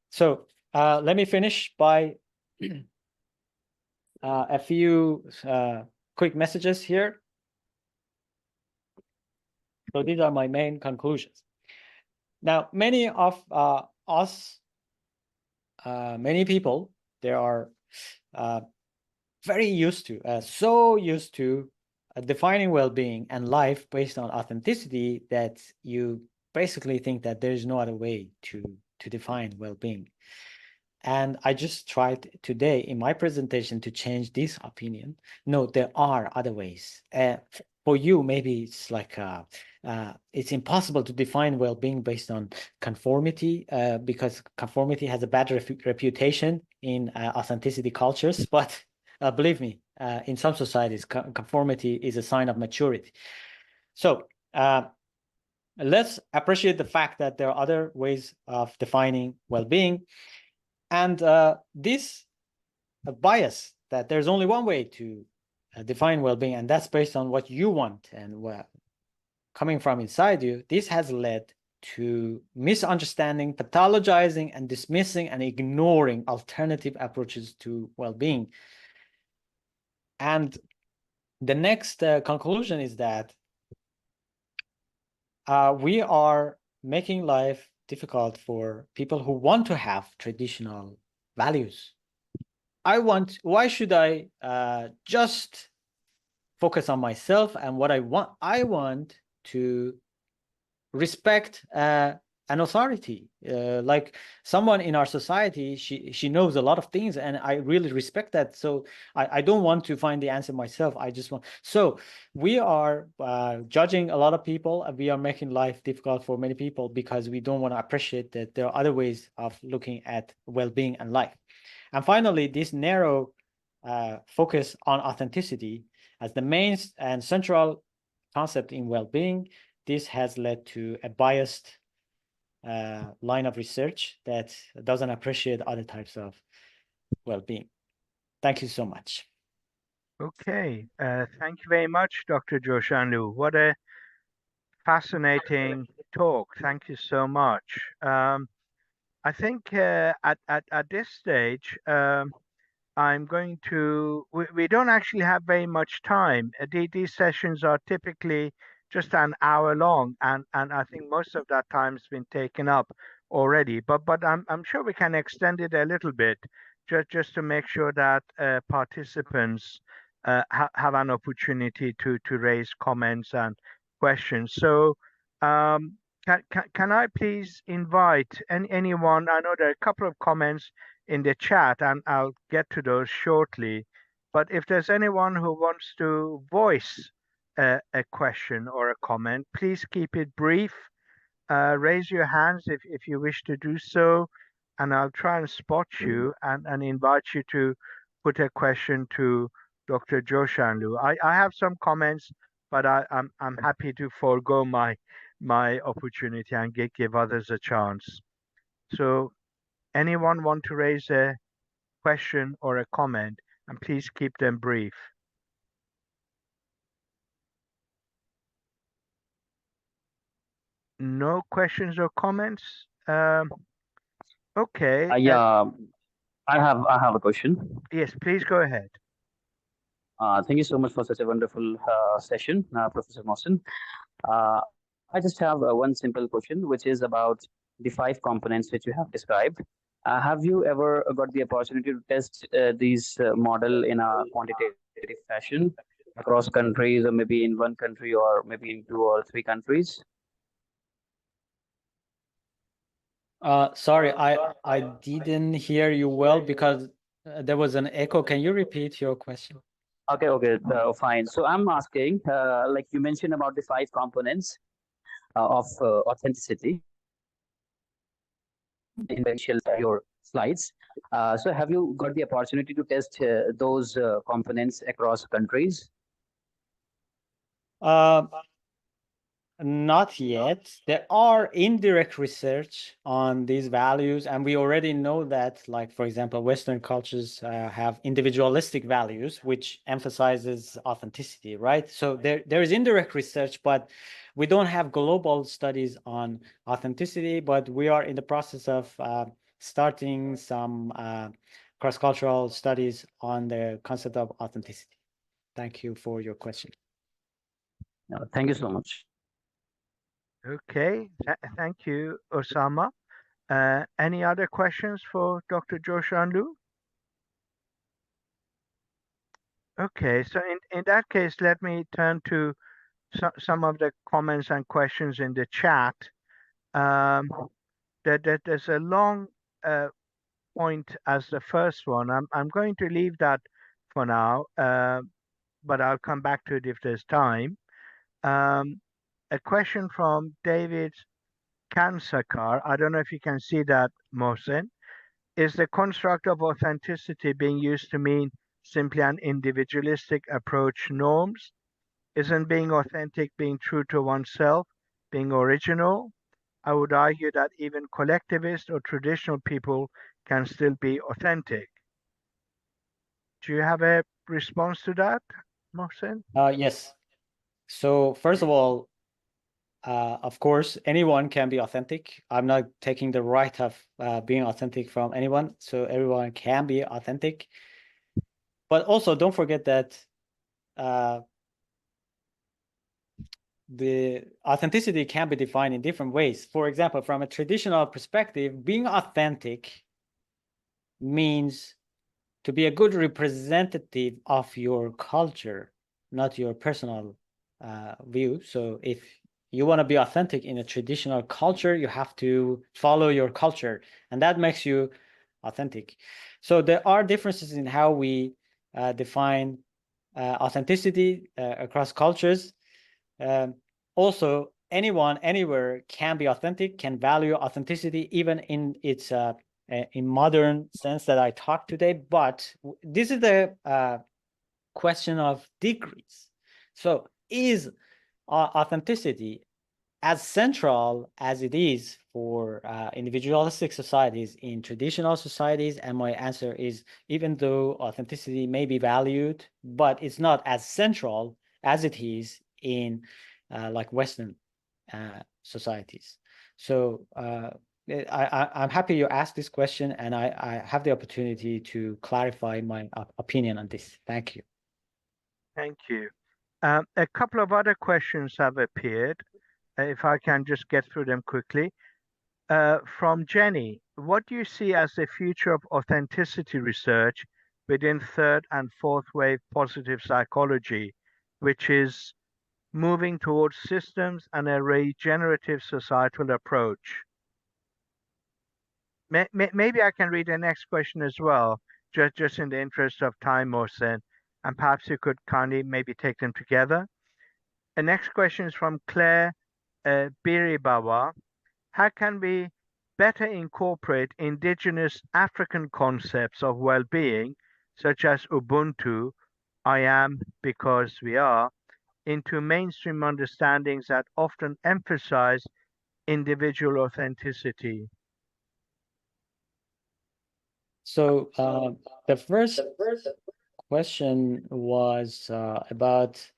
So let me finish by a few quick messages here. So these are my main conclusions. Now, many of us, many people, they are very used to, so used to defining well-being and life based on authenticity that you basically think that there is no other way to define well-being. And I just tried today in my presentation to change this opinion. No, there are other ways. For you, maybe it's like it's impossible to define well-being based on conformity because conformity has a bad reputation in authenticity cultures. But believe me, in some societies, conformity is a sign of maturity. So let's appreciate the fact that there are other ways of defining well-being. And this bias that there's only one way to define well-being, and that's based on what you want and what coming from inside you, this has led to misunderstanding, pathologizing, and dismissing and ignoring alternative approaches to well-being. And the next conclusion is that we are making life difficult for people who want to have traditional values. Why should I just focus on myself and what I want? I want to respect an authority, like someone in our society. She knows a lot of things, and I really respect that. So I don't want to find the answer myself. I just want. So we are judging a lot of people, and we are making life difficult for many people because we don't want to appreciate that there are other ways of looking at well-being and life. And finally, this narrow focus on authenticity as the main and central concept in well-being, this has led to a biased line of research that doesn't appreciate other types of well-being. Thank you so much.
Okay, thank you very much, Dr. Joshanloo. What a fascinating talk. Thank you so much. I think at this stage, I'm going to, we don't actually have very much time. These sessions are typically just an hour long, and I think most of that time has been taken up already. But I'm sure we can extend it a little bit, just to make sure that participants have an opportunity to raise comments and questions. So can I please invite anyone? I know there are a couple of comments in the chat, and I'll get to those shortly. But if there's anyone who wants to voice a question or a comment, please keep it brief. Raise your hands if you wish to do so, and I'll try and spot you and invite you to put a question to Dr. Joshanloo. I have some comments, but I'm happy to forego my my opportunity and give others a chance. So anyone want to raise a question or a comment, and please keep them brief. No questions or comments? Okay.
Yeah, I have a question.
Yes, please go ahead.
Thank you so much for such a wonderful session, Professor Mohsen. Uh, I just have one simple question, which is about the five components which you have described. Have you ever got the opportunity to test these model in a quantitative fashion across countries, or maybe in one country, or maybe in two or three countries?
Sorry, I didn't hear you well because there was an echo. Can you repeat your question?
Okay, fine. So I'm asking, like you mentioned about the five components of authenticity in the initial your slides. So have you got the opportunity to test those components across countries?
Uh, Not yet. There are indirect research on these values, and we already know that, like, for example, Western cultures have individualistic values, which emphasizes authenticity, right? So there is indirect research, but we don't have global studies on authenticity, but we are in the process of starting some cross-cultural studies on the concept of authenticity. Thank you for your question.
Thank you so much.
Okay, thank you, Osama. Any other questions for Dr. Joshanloo? Okay, so in that case, let me turn to some of the comments and questions in the chat. There's a long point as the first one. I'm going to leave that for now, but I'll come back to it if there's time. A question from David Kansakar. I don't know if you can see that, Mohsen. Is the construct of authenticity being used to mean simply an individualistic approach norms? Isn't being authentic being true to oneself, being original? I would argue that even collectivist or traditional people can still be authentic. Do you have a response to that, Mohsen?
Yes. So first of all, of course, anyone can be authentic. I'm not taking the right of being authentic from anyone. So everyone can be authentic. But also don't forget that the authenticity can be defined in different ways. For example, from a traditional perspective, being authentic means to be a good representative of your culture, not your personal view. So if you want to be authentic in a traditional culture, you have to follow your culture, and that makes you authentic. So there are differences in how we define authenticity across cultures. Also, anyone, anywhere can be authentic, can value authenticity, even in its in modern sense that I talked today. But this is the question of degrees. So is authenticity as central as it is for individualistic societies in traditional societies? And my answer is, even though authenticity may be valued, but it's not as central as it is in like Western societies. So I'm happy you asked this question, and I have the opportunity to clarify my opinion on this. Thank you.
Thank you. A couple of other questions have appeared. If I can just get through them quickly. From Jenny, what do you see as the future of authenticity research within third and fourth wave positive psychology, which is moving towards systems and a regenerative societal approach? Maybe I can read the next question as well, just in the interest of time, Mohsen, and perhaps you could kindly maybe take them together. The next question is from Claire Biribawa. How can we better incorporate indigenous African concepts of well-being, such as Ubuntu, I am because we are, into mainstream understandings that often emphasize individual authenticity?
So the first question was about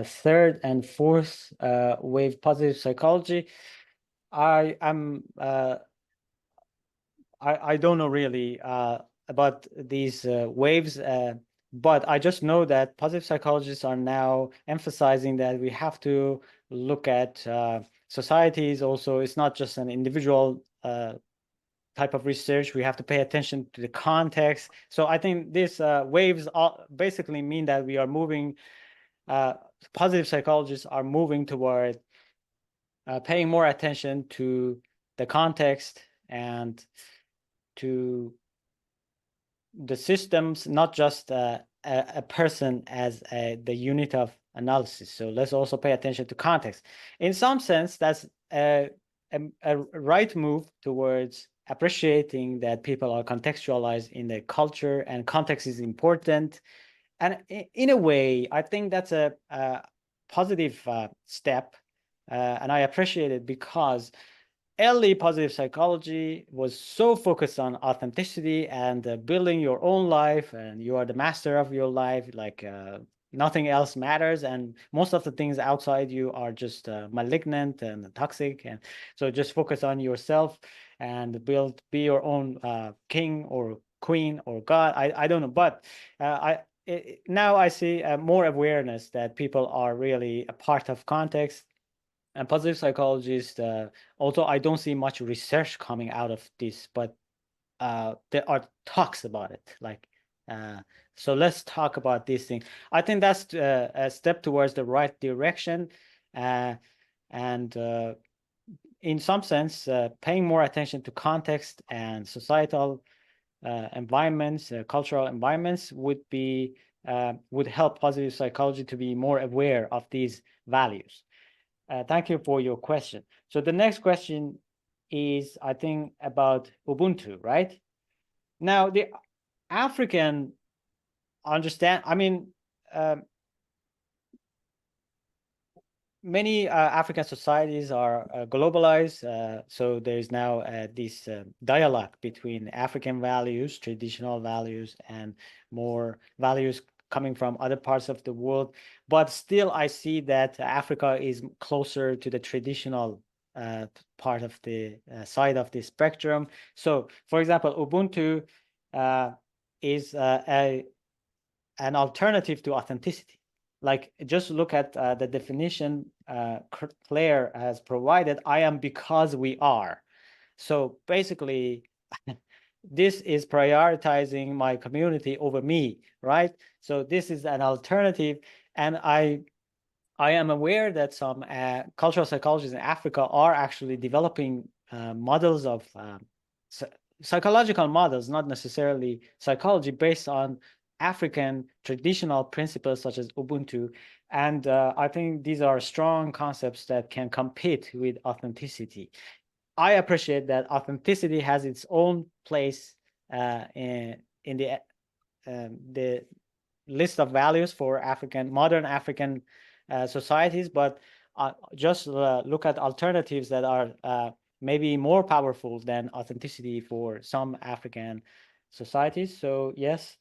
third and fourth wave positive psychology. I am I don't know really about these waves, but I just know that positive psychologists are now emphasizing that we have to look at societies also. It's not just an individual type of research. We have to pay attention to the context. So I think these waves basically mean that we are moving, positive psychologists are moving toward paying more attention to the context and to the systems, not just a person as the unit of analysis. So let's also pay attention to context. In some sense, that's a right move towards appreciating that people are contextualized in the culture, and context is important. And in a way, I think that's a positive step, and I appreciate it because early positive psychology was so focused on authenticity and building your own life, and you are the master of your life, like nothing else matters, and most of the things outside you are just malignant and toxic, and so just focus on yourself and be your own king or queen or god. I don't know, but now I see more awareness that people are really a part of context and positive psychologists. Although I don't see much research coming out of this, but there are talks about it. Like, so let's talk about these things. I think that's a step towards the right direction, and in some sense, paying more attention to context and societal environments, cultural environments would help positive psychology to be more aware of these values. Thank you for your question. So the next question is, I think, about Ubuntu, right? Now, the African understand, I mean, many African societies are globalized. So there's now this dialogue between African values, traditional values, and more values coming from other parts of the world. But still, I see that Africa is closer to the traditional part of the side of the spectrum. So, for example, Ubuntu is an alternative to authenticity. Like, just look at the definition Claire has provided. I am because we are. So basically, this is prioritizing my community over me, right? So this is an alternative. And I am aware that some cultural psychologists in Africa are actually developing models of psychological models, not necessarily psychology, based on African traditional principles such as Ubuntu. And I think these are strong concepts that can compete with authenticity. I appreciate that authenticity has its own place in the list of values for modern African societies, but just look at alternatives that are maybe more powerful than authenticity for some African societies. So yes,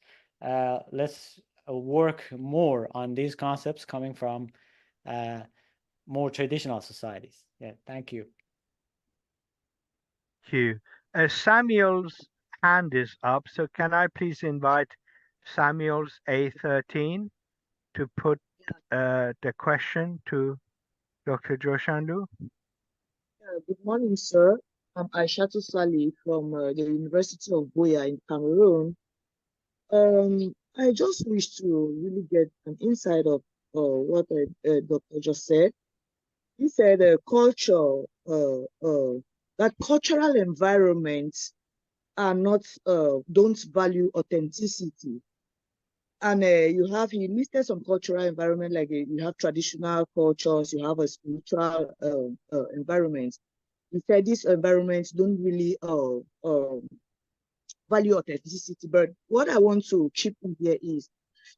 let's work more on these concepts coming from more traditional societies. Yeah, thank you.
Thank you. Samuel's hand is up, so can I please invite Samuel's A13 to put the question to Dr. Joshanloo?
Good morning, sir. I'm Aishatu Sali from the University of Buea in Cameroon. I just wish to really get an insight of what Dr. just said. He said that cultural environments are not, don't value authenticity. And he listed some cultural environment, like you have traditional cultures, you have a spiritual environment. He said these environments don't really value authenticity. But what I want to chip in here is,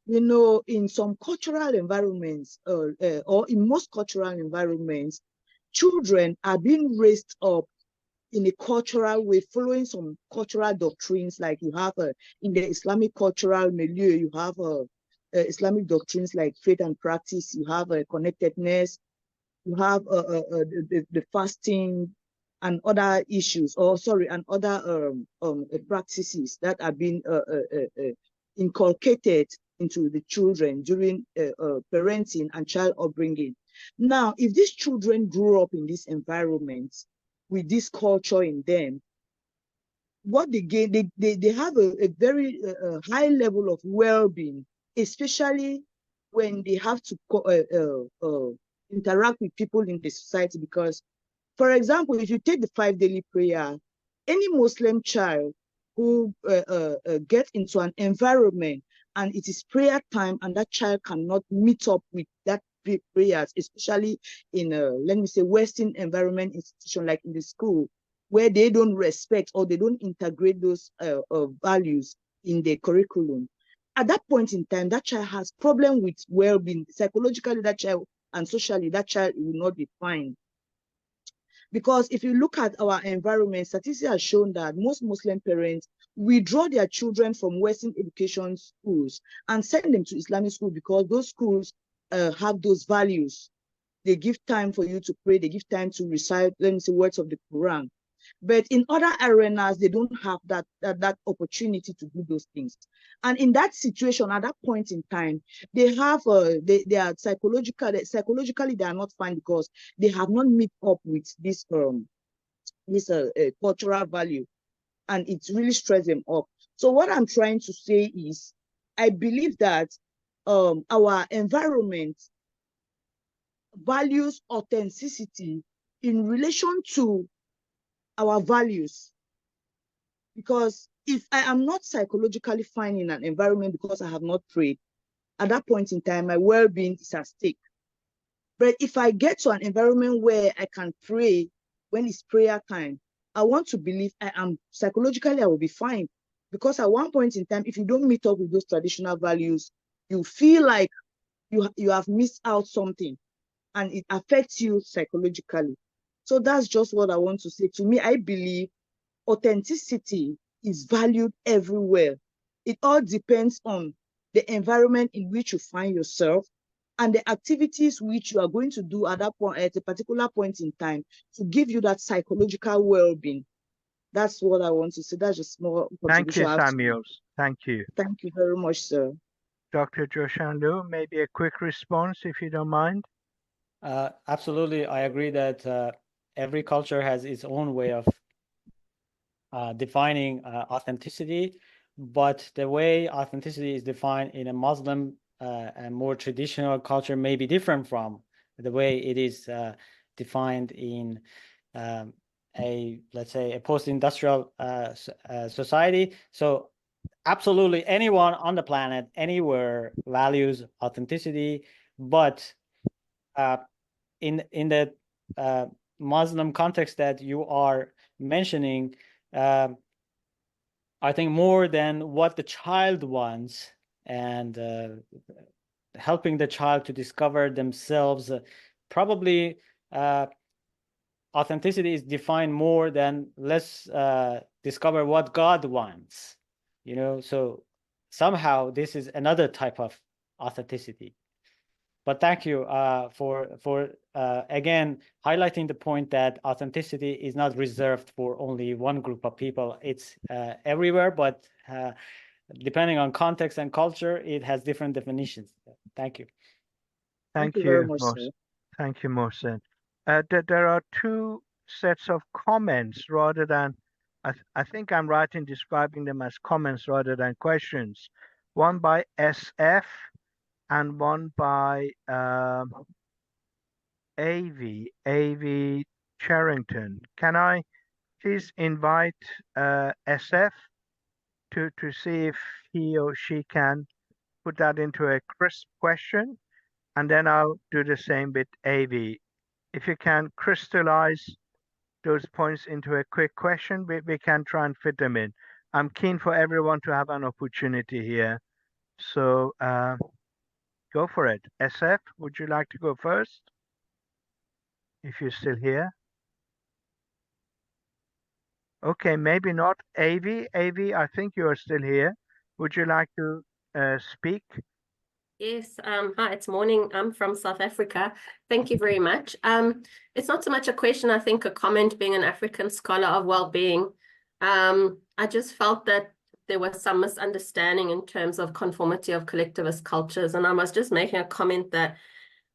In some cultural environments, or in most cultural environments, children are being raised up in a cultural way, following some cultural doctrines. Like you have in the Islamic cultural milieu, you have Islamic doctrines like faith and practice, you have connectedness, you have the fasting and other issues, and other practices that are being inculcated into the children during parenting and child upbringing. Now, if these children grew up in this environment with this culture in them, what they gain, they have a very high level of well-being, especially when they have to interact with people in the society. Because, for example, if you take the 5 daily prayer, any Muslim child who gets into an environment and it is prayer time and that child cannot meet up with that prayers, especially in let me say Western environment institution like in the school, where they don't respect or they don't integrate those values in their curriculum. At that point in time, that child has problem with well-being. Psychologically, that child, and socially, that child will not be fine. Because if you look at our environment, statistics have shown that most Muslim parents withdraw their children from Western education schools and send them to Islamic school because those schools have those values. They give time for you to pray. They give time to recite, let me say, words of the Quran. But in other arenas, they don't have that opportunity to do those things. And in that situation, at that point in time, they have they are psychologically they are not fine because they have not met up with this cultural value, and it really stressed them up. So what I'm trying to say is, I believe that our environment values authenticity in relation to our values. Because if I am not psychologically fine in an environment because I have not prayed, at that point in time, my well-being is at stake. But if I get to an environment where I can pray when it's prayer time, I want to believe I am psychologically, I will be fine. Because at one point in time, if you don't meet up with those traditional values, you feel like you have missed out something, and it affects you psychologically. So that's just what I want to say. To me, I believe authenticity is valued everywhere. It all depends on the environment in which you find yourself and the activities which you are going to do at that point, at a particular point in time, to give you that psychological well-being. That's what I want to say. That's just more contribution.
Thank you, Samuels. Thank you.
Thank you very much, sir.
Dr. Joshanloo, maybe a quick response, if you don't mind.
Absolutely, I agree that every culture has its own way of defining authenticity, but the way authenticity is defined in a Muslim and more traditional culture may be different from the way it is defined in let's say, a post-industrial society. So absolutely anyone on the planet, anywhere, values authenticity, but in the Muslim context that you are mentioning, I think more than what the child wants and helping the child to discover themselves, probably authenticity is defined more than let's discover what God wants, so somehow this is another type of authenticity. But thank you for again highlighting the point that authenticity is not reserved for only one group of people. It's everywhere, but depending on context and culture, it has different definitions. Thank you.
Thank you
very much,
Mohsen.
sir.
Thank you, Mohsen. There are two sets of comments rather than, I think I'm right in describing them as comments rather than questions. One by SF and one by AV Charrington. Can I please invite SF to see if he or she can put that into a crisp question, and then I'll do the same with AV. If you can crystallize those points into a quick question, we can try and fit them in. I'm keen for everyone to have an opportunity here. So go for it. SF, would you like to go first? If you're still here. Okay, maybe not. AV, I think you are still here. Would you like to speak?
Yes, hi, it's morning. I'm from South Africa. Thank you very much. It's not so much a question, I think a comment, being an African scholar of well-being. I just felt that there was some misunderstanding in terms of conformity of collectivist cultures. And I was just making a comment that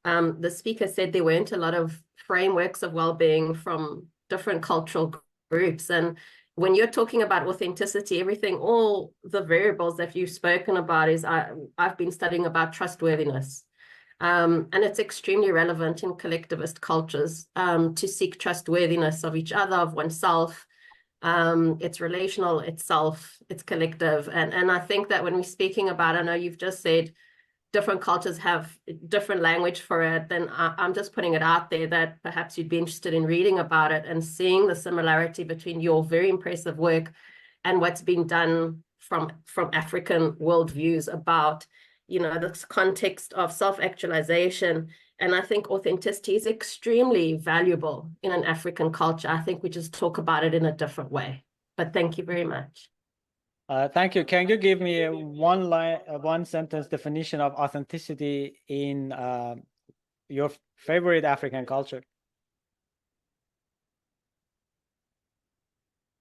the speaker said there weren't a lot of frameworks of well-being from different cultural groups. And when you're talking about authenticity, everything, all the variables that you've spoken about is I've been studying about trustworthiness. And it's extremely relevant in collectivist cultures to seek trustworthiness of each other, of oneself. It's relational, it's collective. And I think that when we're speaking about, I know you've just said different cultures have different language for it, then I'm just putting it out there that perhaps you'd be interested in reading about it and seeing the similarity between your very impressive work and what's been done from African worldviews about, you know, this context of self-actualization. And I think authenticity is extremely valuable in an African culture. I think we just talk about it in a different way. But thank you very much.
Thank you. Can you give me a one sentence definition of authenticity in your favorite African culture?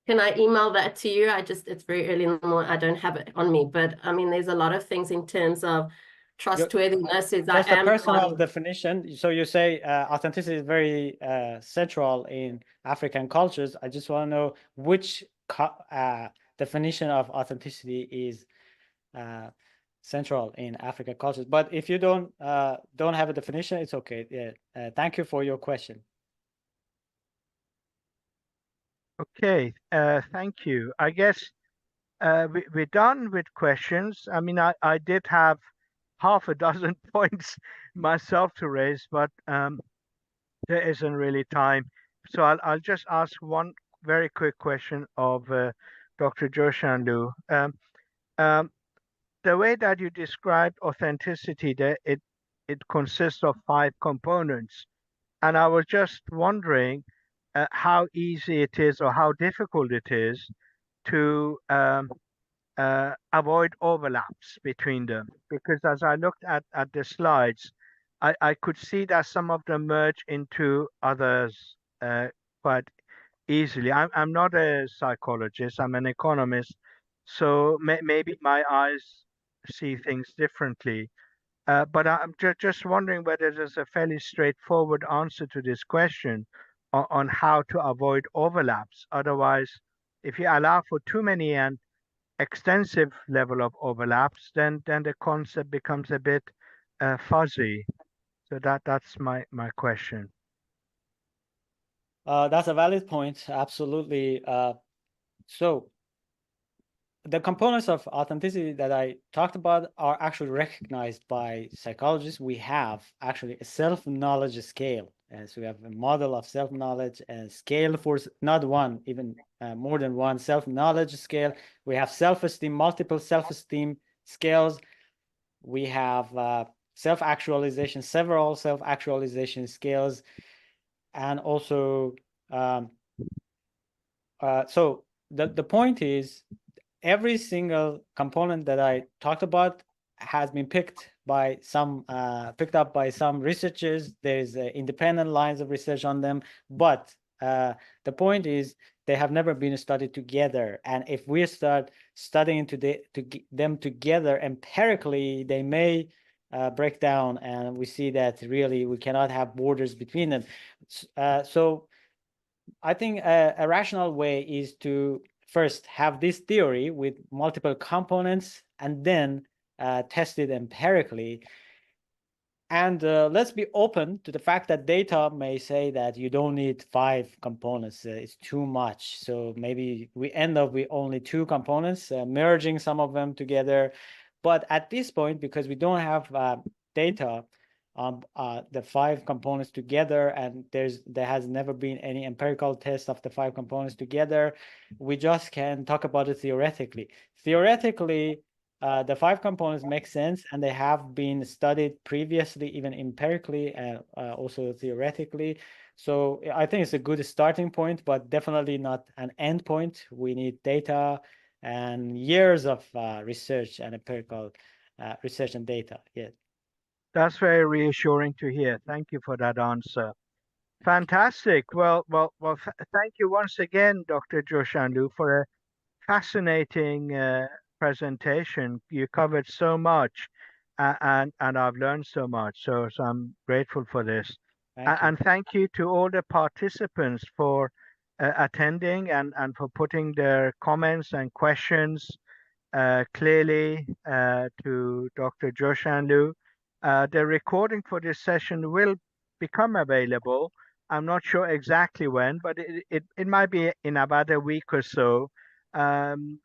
Can I email that to you? It's very early in the morning. I don't have it on me, but I mean, there's a lot of things in terms of trustworthiness.
Just a personal definition. So you say authenticity is very central in African cultures. I just want to know which definition of authenticity is central in African cultures. But if you don't have a definition, it's okay. Yeah. Thank you for your question.
Okay, thank you. I guess we're done with questions. I mean, I did have half a dozen points myself to raise, but there isn't really time. So I'll just ask one very quick question of Dr. Joshanloo. The way that you described authenticity, it consists of 5 components. And I was just wondering how easy it is or how difficult it is to avoid overlaps between them. Because as I looked at the slides, I could see that some of them merge into others quite easily. I'm not a psychologist, I'm an economist, so maybe my eyes see things differently. But I'm just wondering whether there's a fairly straightforward answer to this question on how to avoid overlaps. Otherwise, if you allow for too many and extensive level of overlaps, then the concept becomes a bit fuzzy. So that's my question.
That's a valid point. Absolutely. So the components of authenticity that I talked about are actually recognized by psychologists. We have actually a self-knowledge scale. So we have a model of self-knowledge and scale for not one, even more than one self-knowledge scale. We have self-esteem, multiple self-esteem scales. We have self-actualization, several self-actualization scales. And also, so the point is, every single component that I talked about has been picked up by some researchers. There's independent lines of research on them, but the point is they have never been studied together. And if we start studying them together empirically, they may break down, and we see that really we cannot have borders between them. So I think a rational way is to first have this theory with multiple components and then test it empirically. And let's be open to the fact that data may say that you don't need 5 components. It's too much. So maybe we end up with only 2 components, merging some of them together. But at this point, because we don't have data on the 5 components together, and there has never been any empirical test of the 5 components together, we just can talk about it theoretically. Theoretically, the 5 components make sense, and they have been studied previously, even empirically, also theoretically. So I think it's a good starting point, but definitely not an end point. We need data and years of research and empirical research and data. Yeah.
That's very reassuring to hear. Thank you for that answer. Fantastic. Well, thank you once again, Dr. Joshanloo, for a fascinating presentation. You covered so much, and I've learned so much. So I'm grateful for this.
Thank you.
And thank you to all the participants for attending and for putting their comments and questions clearly to Dr. Joshanloo. The recording for this session will become available. I'm not sure exactly when, but it might be in about a week or so. And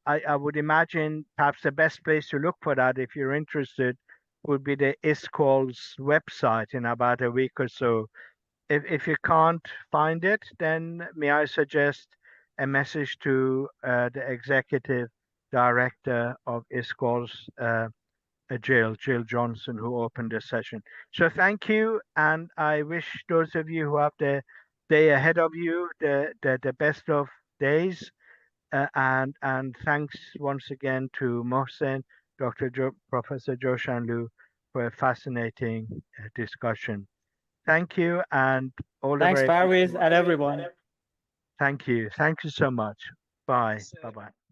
I would imagine perhaps the best place to look for that, if you're interested, would be the ISQOLS website in about a week or so. If you can't find it, then may I suggest a message to the executive director of ISQOLS, Jill Johnson, who opened the session. So thank you, and I wish those of you who have the day ahead of you the best of days. And thanks once again to Mohsen, Professor Joshanloo, for a fascinating discussion. Thank you, and all the
Thanks,
very
Parviz, and everyone.
Thank you. Thank you so much. Bye. Bye-bye.